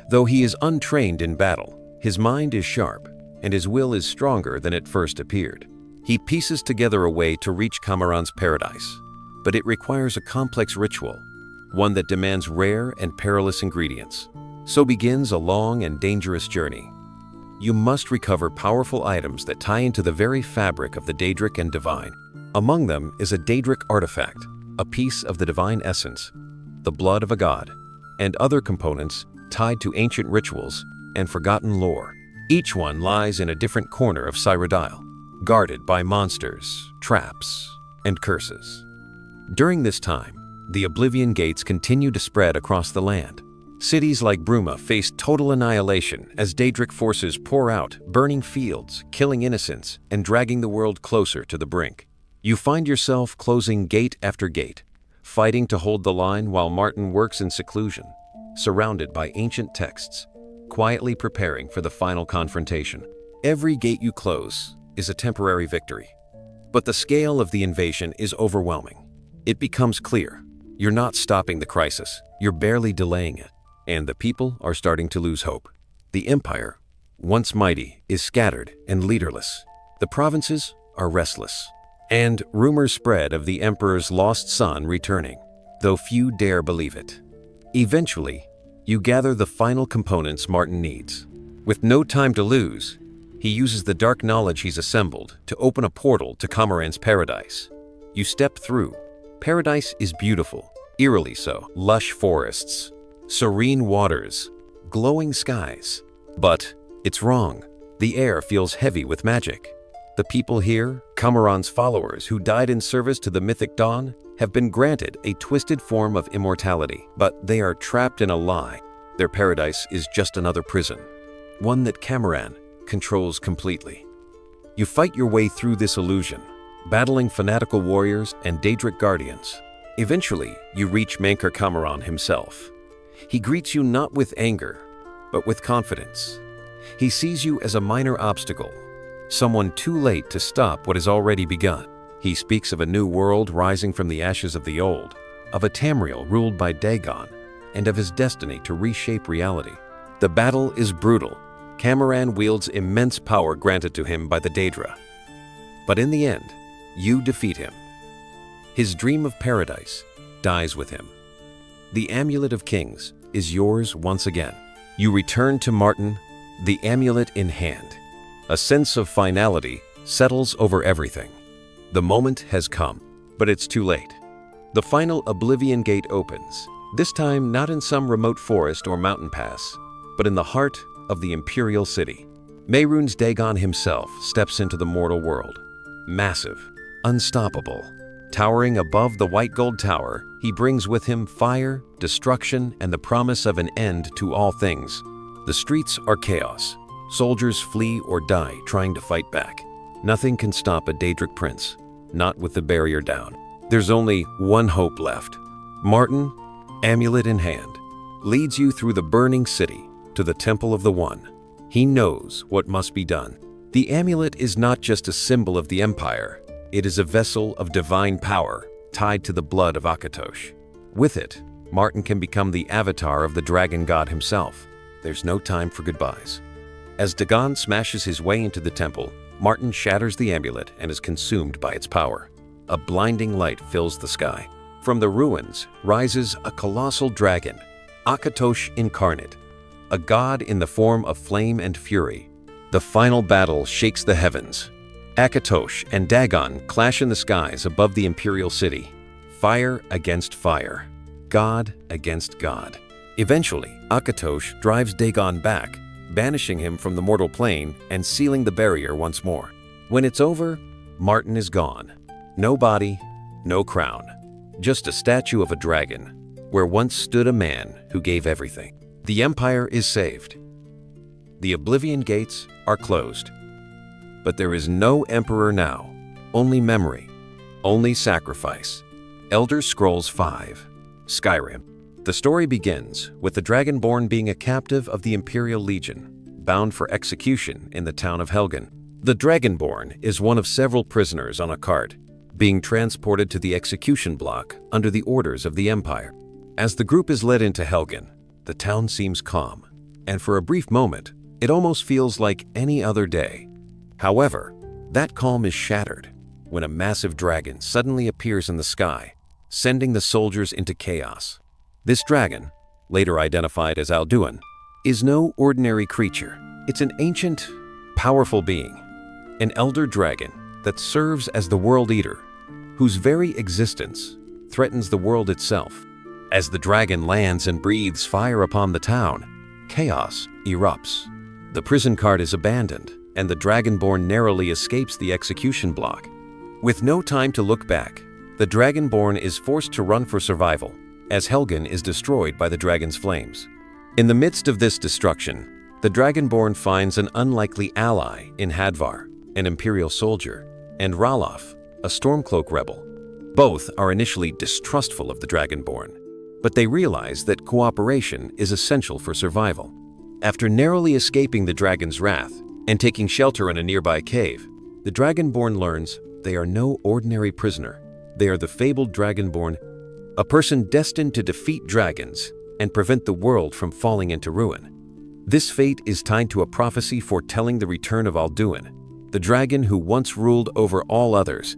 Though he is untrained in battle, his mind is sharp, and his will is stronger than it first appeared. He pieces together a way to reach Camoran's paradise, but it requires a complex ritual, one that demands rare and perilous ingredients. So begins a long and dangerous journey. You must recover powerful items that tie into the very fabric of the Daedric and Divine. Among them is a Daedric artifact, a piece of the divine essence, the blood of a god, and other components tied to ancient rituals and forgotten lore. Each one lies in a different corner of Cyrodiil, guarded by monsters, traps, and curses. During this time, the Oblivion Gates continue to spread across the land. Cities like Bruma face total annihilation as Daedric forces pour out, burning fields, killing innocents, and dragging the world closer to the brink. You find yourself closing gate after gate, fighting to hold the line while Martin works in seclusion, surrounded by ancient texts, quietly preparing for the final confrontation. Every gate you close is a temporary victory, but the scale of the invasion is overwhelming. It becomes clear, you're not stopping the crisis, you're barely delaying it, and the people are starting to lose hope. The Empire, once mighty, is scattered and leaderless. The provinces are restless, and rumors spread of the Emperor's lost son returning, though few dare believe it. Eventually, you gather the final components Martin needs. With no time to lose, he uses the dark knowledge he's assembled to open a portal to Camoran's paradise. You step through. Paradise is beautiful, eerily so. Lush forests, serene waters, glowing skies. But it's wrong. The air feels heavy with magic. The people here, Camoran's followers who died in service to the mythic Dawn, have been granted a twisted form of immortality, but they are trapped in a lie. Their paradise is just another prison, one that Camoran controls completely. You fight your way through this illusion, battling fanatical warriors and Daedric guardians. Eventually, you reach Mankar Camoran himself. He greets you not with anger, but with confidence. He sees you as a minor obstacle, someone too late to stop what has already begun. He speaks of a new world rising from the ashes of the old, of a Tamriel ruled by Dagon, and of his destiny to reshape reality. The battle is brutal. Camoran wields immense power granted to him by the Daedra. But in the end, you defeat him. His dream of paradise dies with him. The Amulet of Kings is yours once again. You return to Martin, the amulet in hand. A sense of finality settles over everything. The moment has come, but it's too late. The final Oblivion Gate opens, this time not in some remote forest or mountain pass, but in the heart of the Imperial City. Mehrunes Dagon himself steps into the mortal world. Massive, unstoppable. Towering above the white gold tower, he brings with him fire, destruction, and the promise of an end to all things. The streets are chaos. Soldiers flee or die trying to fight back. Nothing can stop a Daedric prince, not with the barrier down. There's only one hope left. Martin, amulet in hand, leads you through the burning city to the Temple of the One. He knows what must be done. The amulet is not just a symbol of the Empire. It is a vessel of divine power tied to the blood of Akatosh. With it, Martin can become the avatar of the dragon god himself. There's no time for goodbyes. As Dagon smashes his way into the temple, Martin shatters the amulet and is consumed by its power. A blinding light fills the sky. From the ruins rises a colossal dragon, Akatosh incarnate, a god in the form of flame and fury. The final battle shakes the heavens. Akatosh and Dagon clash in the skies above the imperial city. Fire against fire. God against God. Eventually, Akatosh drives Dagon back, banishing him from the mortal plane and sealing the barrier once more. When it's over, Martin is gone. No body, no crown. Just a statue of a dragon, where once stood a man who gave everything. The Empire is saved. The Oblivion gates are closed. But there is no emperor now, only memory, only sacrifice. Elder Scrolls V, Skyrim. The story begins with the Dragonborn being a captive of the Imperial Legion, bound for execution in the town of Helgen. The Dragonborn is one of several prisoners on a cart, being transported to the execution block under the orders of the Empire. As the group is led into Helgen, the town seems calm, and for a brief moment, it almost feels like any other day. However, that calm is shattered when a massive dragon suddenly appears in the sky, sending the soldiers into chaos. This dragon, later identified as Alduin, is no ordinary creature. It's an ancient, powerful being, an elder dragon that serves as the World Eater, whose very existence threatens the world itself. As the dragon lands and breathes fire upon the town, chaos erupts. The prison cart is abandoned, and the Dragonborn narrowly escapes the execution block. With no time to look back, the Dragonborn is forced to run for survival, as Helgen is destroyed by the dragon's flames. In the midst of this destruction, the Dragonborn finds an unlikely ally in Hadvar, an Imperial soldier, and Ralof, a Stormcloak rebel. Both are initially distrustful of the Dragonborn, but they realize that cooperation is essential for survival. After narrowly escaping the dragon's wrath and taking shelter in a nearby cave, the Dragonborn learns they are no ordinary prisoner. They are the fabled Dragonborn, a person destined to defeat dragons and prevent the world from falling into ruin. This fate is tied to a prophecy foretelling the return of Alduin, the dragon who once ruled over all others.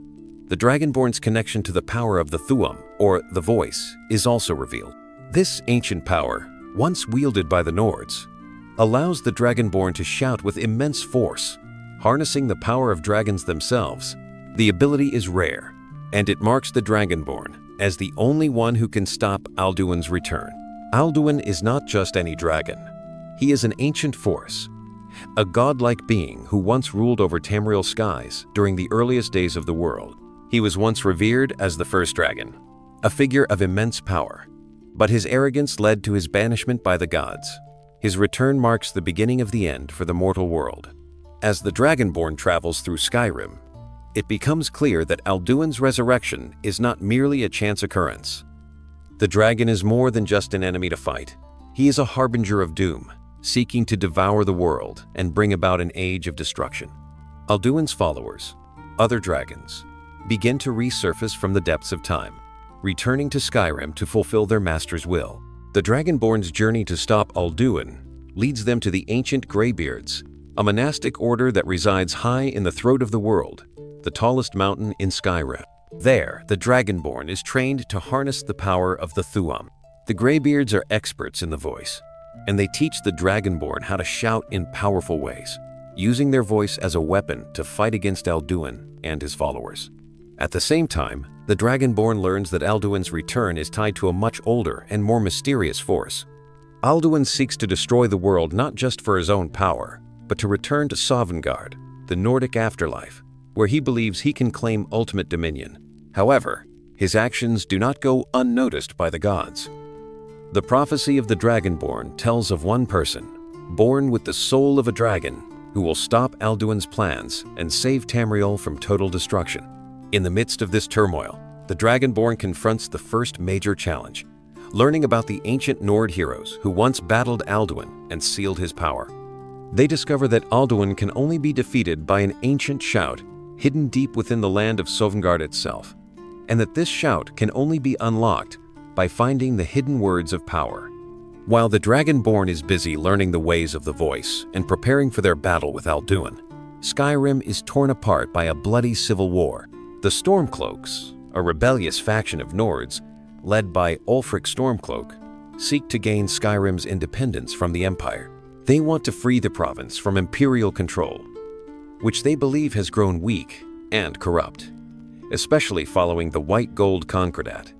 The Dragonborn's connection to the power of the Thu'um, or the Voice, is also revealed. This ancient power, once wielded by the Nords, allows the Dragonborn to shout with immense force, harnessing the power of dragons themselves. The ability is rare, and it marks the Dragonborn as the only one who can stop Alduin's return. Alduin is not just any dragon. He is an ancient force, a godlike being who once ruled over Tamriel skies during the earliest days of the world. He was once revered as the first dragon, a figure of immense power, but his arrogance led to his banishment by the gods. His return marks the beginning of the end for the mortal world. As the Dragonborn travels through Skyrim, it becomes clear that Alduin's resurrection is not merely a chance occurrence. The dragon is more than just an enemy to fight. He is a harbinger of doom, seeking to devour the world and bring about an age of destruction. Alduin's followers, other dragons, begin to resurface from the depths of time, returning to Skyrim to fulfill their master's will. The Dragonborn's journey to stop Alduin leads them to the ancient Greybeards, a monastic order that resides high in the throat of the world, the tallest mountain in Skyrim. There, the Dragonborn is trained to harness the power of the Thu'um. The Greybeards are experts in the voice, and they teach the Dragonborn how to shout in powerful ways, using their voice as a weapon to fight against Alduin and his followers. At the same time, the Dragonborn learns that Alduin's return is tied to a much older and more mysterious force. Alduin seeks to destroy the world not just for his own power, but to return to Sovngarde, the Nordic afterlife, where he believes he can claim ultimate dominion. However, his actions do not go unnoticed by the gods. The prophecy of the Dragonborn tells of one person, born with the soul of a dragon, who will stop Alduin's plans and save Tamriel from total destruction. In the midst of this turmoil, the Dragonborn confronts the first major challenge, learning about the ancient Nord heroes who once battled Alduin and sealed his power. They discover that Alduin can only be defeated by an ancient shout hidden deep within the land of Sovngarde itself, and that this shout can only be unlocked by finding the hidden words of power. While the Dragonborn is busy learning the ways of the voice and preparing for their battle with Alduin, Skyrim is torn apart by a bloody civil war. The Stormcloaks, a rebellious faction of Nords, led by Ulfric Stormcloak, seek to gain Skyrim's independence from the Empire. They want to free the province from imperial control, which they believe has grown weak and corrupt, especially following the White Gold Concordat,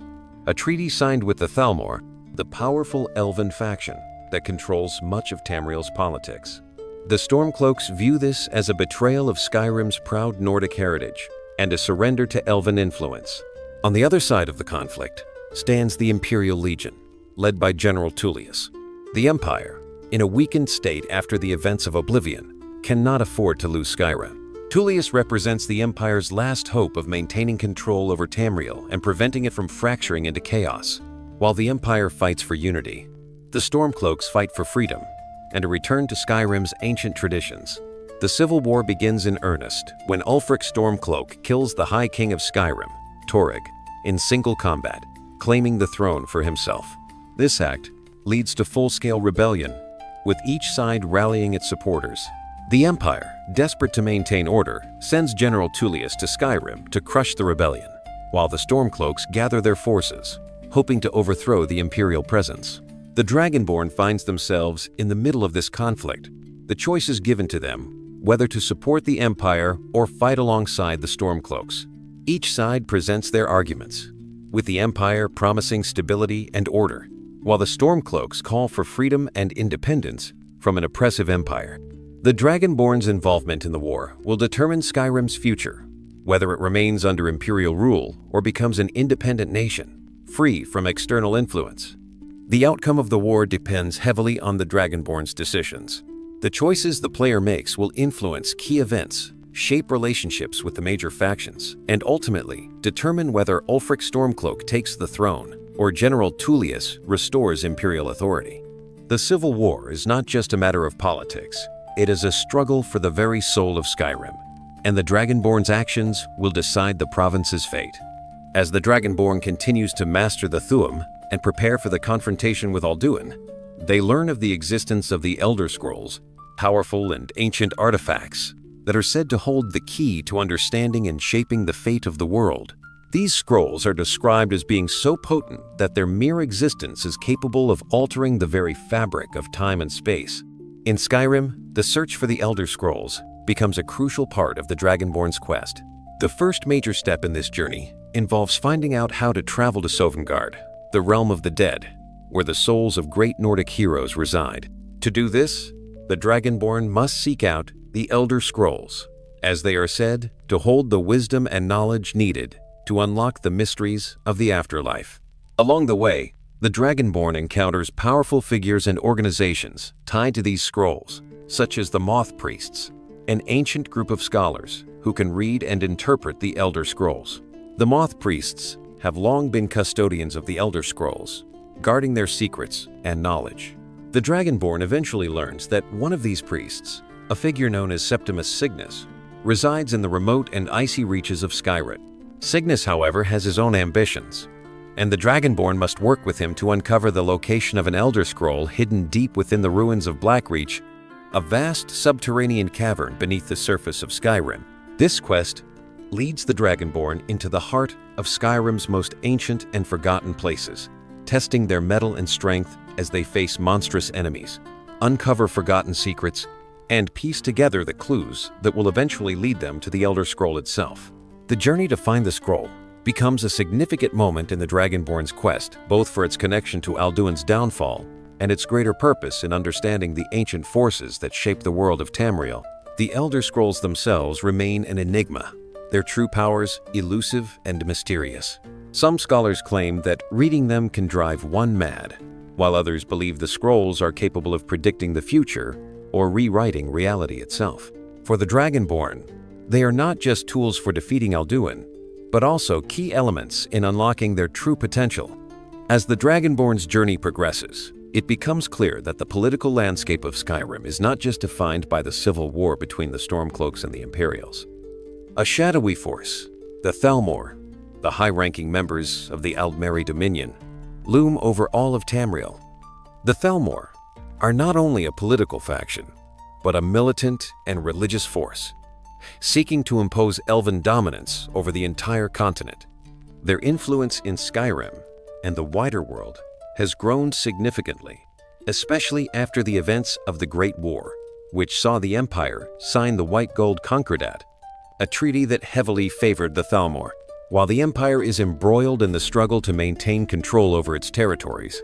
a treaty signed with the Thalmor, the powerful elven faction that controls much of Tamriel's politics. The Stormcloaks view this as a betrayal of Skyrim's proud Nordic heritage and a surrender to elven influence. On the other side of the conflict stands the Imperial Legion, led by General Tullius. The Empire, in a weakened state after the events of Oblivion, cannot afford to lose Skyrim. Tullius represents the Empire's last hope of maintaining control over Tamriel and preventing it from fracturing into chaos. While the Empire fights for unity, the Stormcloaks fight for freedom and a return to Skyrim's ancient traditions. The Civil War begins in earnest when Ulfric Stormcloak kills the High King of Skyrim, Torrig, in single combat, claiming the throne for himself. This act leads to full-scale rebellion, with each side rallying its supporters. The Empire, desperate to maintain order, sends General Tullius to Skyrim to crush the rebellion, while the Stormcloaks gather their forces, hoping to overthrow the Imperial presence. The Dragonborn finds themselves in the middle of this conflict. The choice is given to them whether to support the Empire or fight alongside the Stormcloaks. Each side presents their arguments, with the Empire promising stability and order, while the Stormcloaks call for freedom and independence from an oppressive empire. The Dragonborn's involvement in the war will determine Skyrim's future, whether it remains under Imperial rule or becomes an independent nation, free from external influence. The outcome of the war depends heavily on the Dragonborn's decisions. The choices the player makes will influence key events, shape relationships with the major factions, and ultimately determine whether Ulfric Stormcloak takes the throne or General Tullius restores Imperial authority. The Civil War is not just a matter of politics, it is a struggle for the very soul of Skyrim, and the Dragonborn's actions will decide the province's fate. As the Dragonborn continues to master the Thu'um and prepare for the confrontation with Alduin, they learn of the existence of the Elder Scrolls, powerful and ancient artifacts that are said to hold the key to understanding and shaping the fate of the world. These scrolls are described as being so potent that their mere existence is capable of altering the very fabric of time and space. In Skyrim, the search for the Elder Scrolls becomes a crucial part of the Dragonborn's quest. The first major step in this journey involves finding out how to travel to Sovngarde, the realm of the dead, where the souls of great Nordic heroes reside. To do this, the Dragonborn must seek out the Elder Scrolls, as they are said to hold the wisdom and knowledge needed to unlock the mysteries of the afterlife. Along the way, the Dragonborn encounters powerful figures and organizations tied to these scrolls, such as the Moth Priests, an ancient group of scholars who can read and interpret the Elder Scrolls. The Moth Priests have long been custodians of the Elder Scrolls, guarding their secrets and knowledge. The Dragonborn eventually learns that one of these priests, a figure known as Septimus Cygnus, resides in the remote and icy reaches of Skyrim. Cygnus, however, has his own ambitions, and the Dragonborn must work with him to uncover the location of an Elder Scroll hidden deep within the ruins of Blackreach, a vast subterranean cavern beneath the surface of Skyrim. This quest leads the Dragonborn into the heart of Skyrim's most ancient and forgotten places, testing their mettle and strength as they face monstrous enemies, uncover forgotten secrets, and piece together the clues that will eventually lead them to the Elder Scroll itself. The journey to find the scroll becomes a significant moment in the Dragonborn's quest, both for its connection to Alduin's downfall and its greater purpose in understanding the ancient forces that shape the world of Tamriel. The Elder Scrolls themselves remain an enigma, their true powers elusive and mysterious. Some scholars claim that reading them can drive one mad, while others believe the scrolls are capable of predicting the future or rewriting reality itself. For the Dragonborn, they are not just tools for defeating Alduin, but also key elements in unlocking their true potential. As the Dragonborn's journey progresses, it becomes clear that the political landscape of Skyrim is not just defined by the civil war between the Stormcloaks and the Imperials. A shadowy force, the Thalmor, the high-ranking members of the Aldmeri Dominion, loom over all of Tamriel. The Thalmor are not only a political faction, but a militant and religious force, seeking to impose elven dominance over the entire continent. Their influence in Skyrim and the wider world has grown significantly, especially after the events of the Great War, which saw the Empire sign the White Gold Concordat, a treaty that heavily favored the Thalmor. While the Empire is embroiled in the struggle to maintain control over its territories,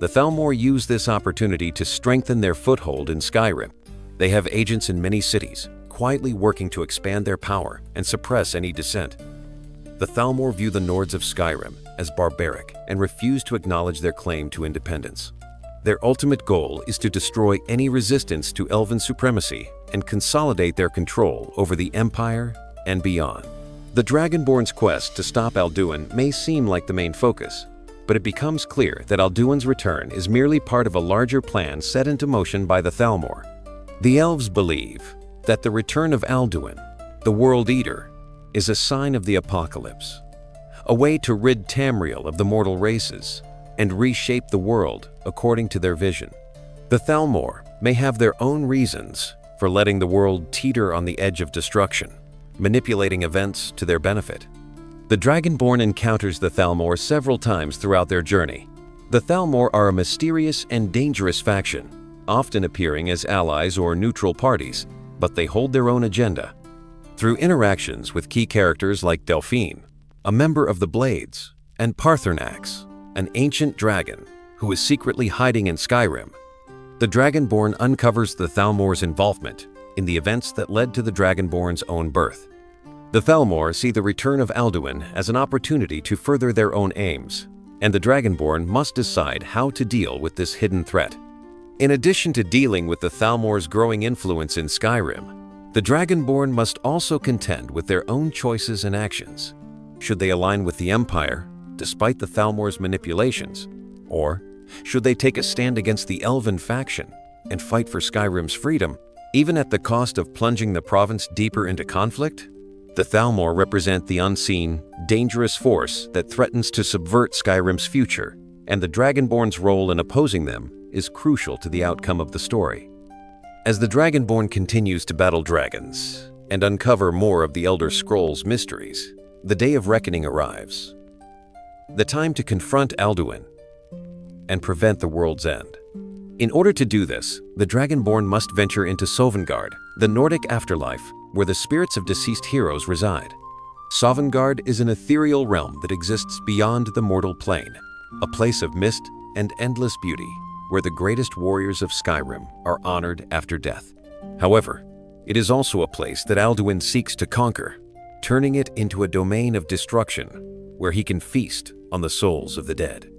the Thalmor use this opportunity to strengthen their foothold in Skyrim. They have agents in many cities, quietly working to expand their power and suppress any dissent. The Thalmor view the Nords of Skyrim as barbaric and refuse to acknowledge their claim to independence. Their ultimate goal is to destroy any resistance to elven supremacy and consolidate their control over the Empire and beyond. The Dragonborn's quest to stop Alduin may seem like the main focus, but it becomes clear that Alduin's return is merely part of a larger plan set into motion by the Thalmor. The elves believe that the return of Alduin, the World Eater, is a sign of the apocalypse, a way to rid Tamriel of the mortal races and reshape the world according to their vision. The Thalmor may have their own reasons for letting the world teeter on the edge of destruction, manipulating events to their benefit. The Dragonborn encounters the Thalmor several times throughout their journey. The Thalmor are a mysterious and dangerous faction, often appearing as allies or neutral parties, but they hold their own agenda. Through interactions with key characters like Delphine, a member of the Blades, and Paarthurnax, an ancient dragon who is secretly hiding in Skyrim, the Dragonborn uncovers the Thalmor's involvement in the events that led to the Dragonborn's own birth. The Thalmor see the return of Alduin as an opportunity to further their own aims, and the Dragonborn must decide how to deal with this hidden threat. In addition to dealing with the Thalmor's growing influence in Skyrim, the Dragonborn must also contend with their own choices and actions. Should they align with the Empire, despite the Thalmor's manipulations? Or should they take a stand against the Elven faction and fight for Skyrim's freedom, even at the cost of plunging the province deeper into conflict? The Thalmor represent the unseen, dangerous force that threatens to subvert Skyrim's future, and the Dragonborn's role in opposing them is crucial to the outcome of the story. As the Dragonborn continues to battle dragons and uncover more of the Elder Scrolls mysteries, the day of reckoning arrives. The time to confront Alduin and prevent the world's end. In order to do this, the Dragonborn must venture into Sovngarde, the Nordic afterlife where the spirits of deceased heroes reside. Sovngarde is an ethereal realm that exists beyond the mortal plane, a place of mist and endless beauty where the greatest warriors of Skyrim are honored after death. However, it is also a place that Alduin seeks to conquer, turning it into a domain of destruction where he can feast on the souls of the dead.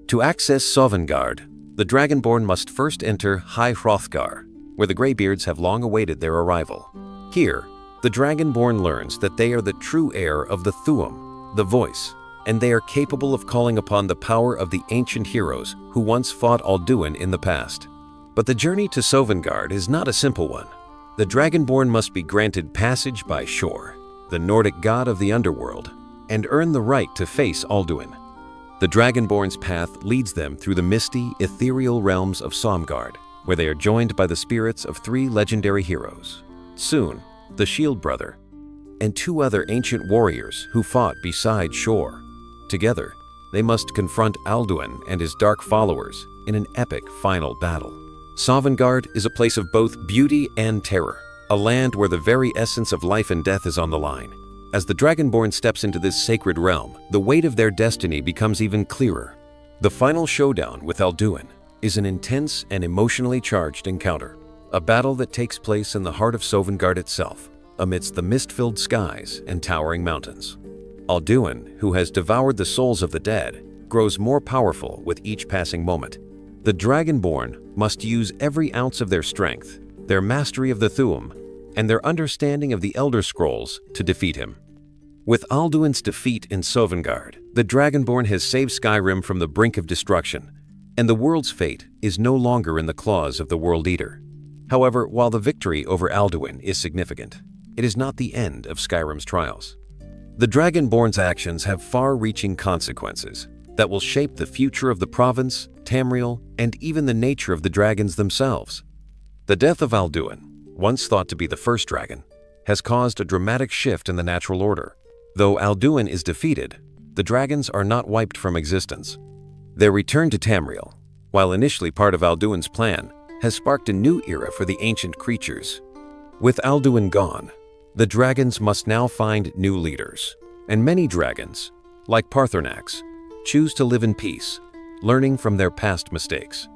To access Sovngarde, the Dragonborn must first enter High Hrothgar, where the Greybeards have long awaited their arrival. Here, the Dragonborn learns that they are the true heir of the Thuum, the Voice, and they are capable of calling upon the power of the ancient heroes who once fought Alduin in the past. But the journey to Sovngarde is not a simple one. The Dragonborn must be granted passage by Shor, the Nordic god of the underworld, and earn the right to face Alduin. The Dragonborn's path leads them through the misty, ethereal realms of Sovngarde, where they are joined by the spirits of 3 legendary heroes: Soon, the Shield Brother, and 2 other ancient warriors who fought beside Shor. Together, they must confront Alduin and his dark followers in an epic final battle. Sovngarde is a place of both beauty and terror, a land where the very essence of life and death is on the line. As the Dragonborn steps into this sacred realm, the weight of their destiny becomes even clearer. The final showdown with Alduin is an intense and emotionally charged encounter, a battle that takes place in the heart of Sovngarde itself, amidst the mist-filled skies and towering mountains. Alduin, who has devoured the souls of the dead, grows more powerful with each passing moment. The Dragonborn must use every ounce of their strength, their mastery of the Thu'um, and their understanding of the Elder Scrolls to defeat him. With Alduin's defeat in Sovngarde, the Dragonborn has saved Skyrim from the brink of destruction, and the world's fate is no longer in the claws of the World Eater. However, while the victory over Alduin is significant, it is not the end of Skyrim's trials. The Dragonborn's actions have far-reaching consequences that will shape the future of the province, Tamriel, and even the nature of the dragons themselves. The death of Alduin, once thought to be the first dragon, has caused a dramatic shift in the natural order. Though Alduin is defeated, the dragons are not wiped from existence. Their return to Tamriel, while initially part of Alduin's plan, has sparked a new era for the ancient creatures. With Alduin gone, the dragons must now find new leaders, and many dragons, like Paarthurnax, choose to live in peace, learning from their past mistakes.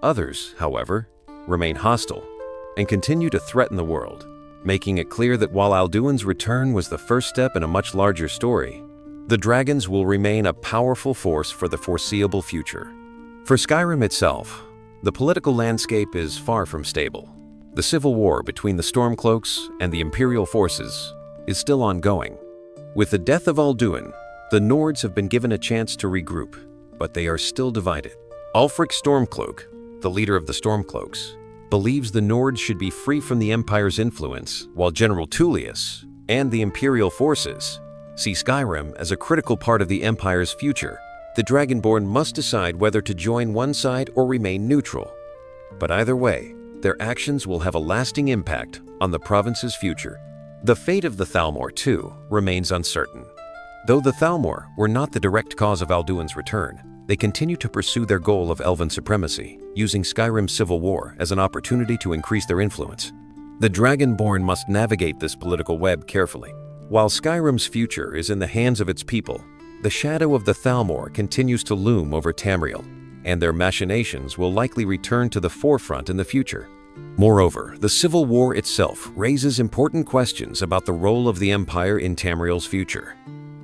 Others, however, remain hostile and continue to threaten the world, making it clear that while Alduin's return was the first step in a much larger story, the dragons will remain a powerful force for the foreseeable future. For Skyrim itself, the political landscape is far from stable. The civil war between the Stormcloaks and the Imperial forces is still ongoing. With the death of Alduin, the Nords have been given a chance to regroup, but they are still divided. Ulfric Stormcloak, the leader of the Stormcloaks, believes the Nords should be free from the Empire's influence, while General Tullius and the Imperial forces see Skyrim as a critical part of the Empire's future. The Dragonborn must decide whether to join one side or remain neutral. But either way, their actions will have a lasting impact on the province's future. The fate of the Thalmor, too, remains uncertain. Though the Thalmor were not the direct cause of Alduin's return, they continue to pursue their goal of elven supremacy, using Skyrim's civil war as an opportunity to increase their influence. The Dragonborn must navigate this political web carefully. While Skyrim's future is in the hands of its people, the shadow of the Thalmor continues to loom over Tamriel, and their machinations will likely return to the forefront in the future. Moreover, the civil war itself raises important questions about the role of the Empire in Tamriel's future.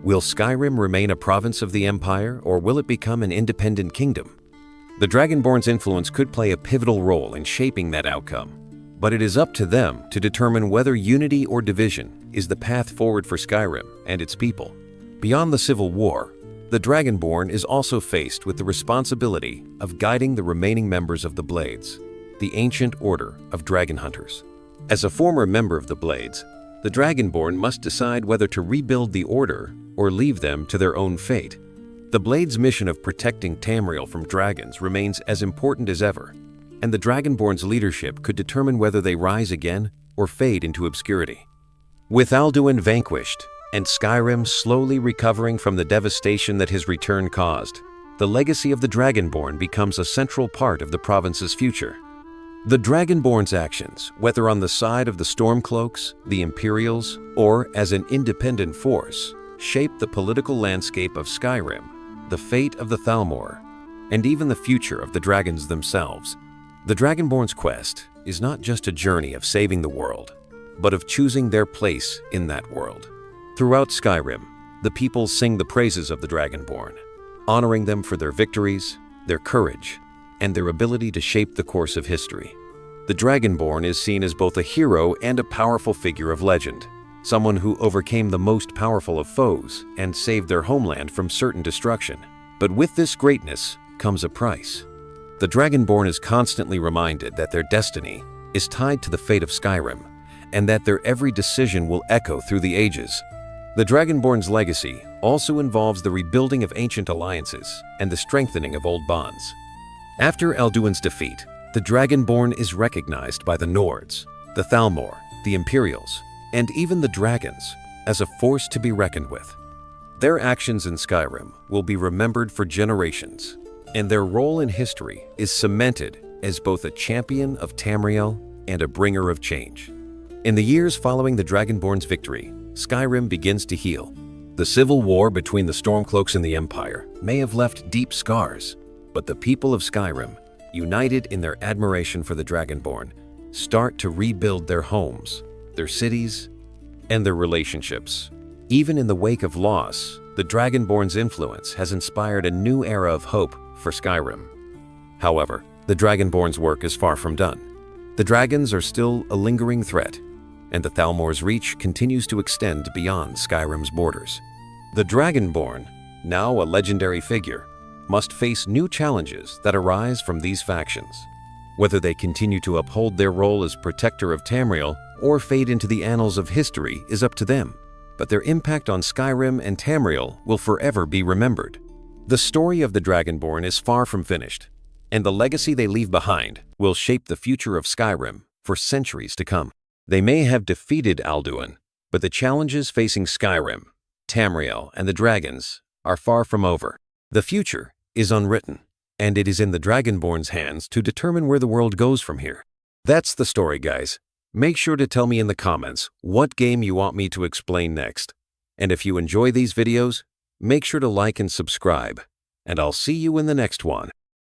Will Skyrim remain a province of the Empire, or will it become an independent kingdom? The Dragonborn's influence could play a pivotal role in shaping that outcome, but it is up to them to determine whether unity or division is the path forward for Skyrim and its people. Beyond the civil war, the Dragonborn is also faced with the responsibility of guiding the remaining members of the Blades, the ancient order of dragon hunters. As a former member of the Blades, the Dragonborn must decide whether to rebuild the order or leave them to their own fate. The Blades' mission of protecting Tamriel from dragons remains as important as ever, and the Dragonborn's leadership could determine whether they rise again or fade into obscurity. With Alduin vanquished and Skyrim slowly recovering from the devastation that his return caused, the legacy of the Dragonborn becomes a central part of the province's future. The Dragonborn's actions, whether on the side of the Stormcloaks, the Imperials, or as an independent force, shape the political landscape of Skyrim, the fate of the Thalmor, and even the future of the dragons themselves. The Dragonborn's quest is not just a journey of saving the world, but of choosing their place in that world. Throughout Skyrim, the people sing the praises of the Dragonborn, honoring them for their victories, their courage, and their ability to shape the course of history. The Dragonborn is seen as both a hero and a powerful figure of legend, someone who overcame the most powerful of foes and saved their homeland from certain destruction. But with this greatness comes a price. The Dragonborn is constantly reminded that their destiny is tied to the fate of Skyrim, and that their every decision will echo through the ages. The Dragonborn's legacy also involves the rebuilding of ancient alliances and the strengthening of old bonds. After Alduin's defeat, the Dragonborn is recognized by the Nords, the Thalmor, the Imperials, and even the dragons as a force to be reckoned with. Their actions in Skyrim will be remembered for generations, and their role in history is cemented as both a champion of Tamriel and a bringer of change. In the years following the Dragonborn's victory, Skyrim begins to heal. The civil war between the Stormcloaks and the Empire may have left deep scars, but the people of Skyrim united in their admiration for the Dragonborn, start to rebuild their homes, their cities, and their relationships. Even in the wake of loss, the Dragonborn's influence has inspired a new era of hope for Skyrim. However, the Dragonborn's work is far from done. The dragons are still a lingering threat, and the Thalmor's reach continues to extend beyond Skyrim's borders. The Dragonborn, now a legendary figure, must face new challenges that arise from these factions. Whether they continue to uphold their role as protector of Tamriel or fade into the annals of history is up to them, but their impact on Skyrim and Tamriel will forever be remembered. The story of the Dragonborn is far from finished, and the legacy they leave behind will shape the future of Skyrim for centuries to come. They may have defeated Alduin, but the challenges facing Skyrim, Tamriel, and the dragons are far from over. The future is unwritten, and it is in the Dragonborn's hands to determine where the world goes from here. That's the story, guys. Make sure to tell me in the comments what game you want me to explain next. And if you enjoy these videos, make sure to like and subscribe, and I'll see you in the next one.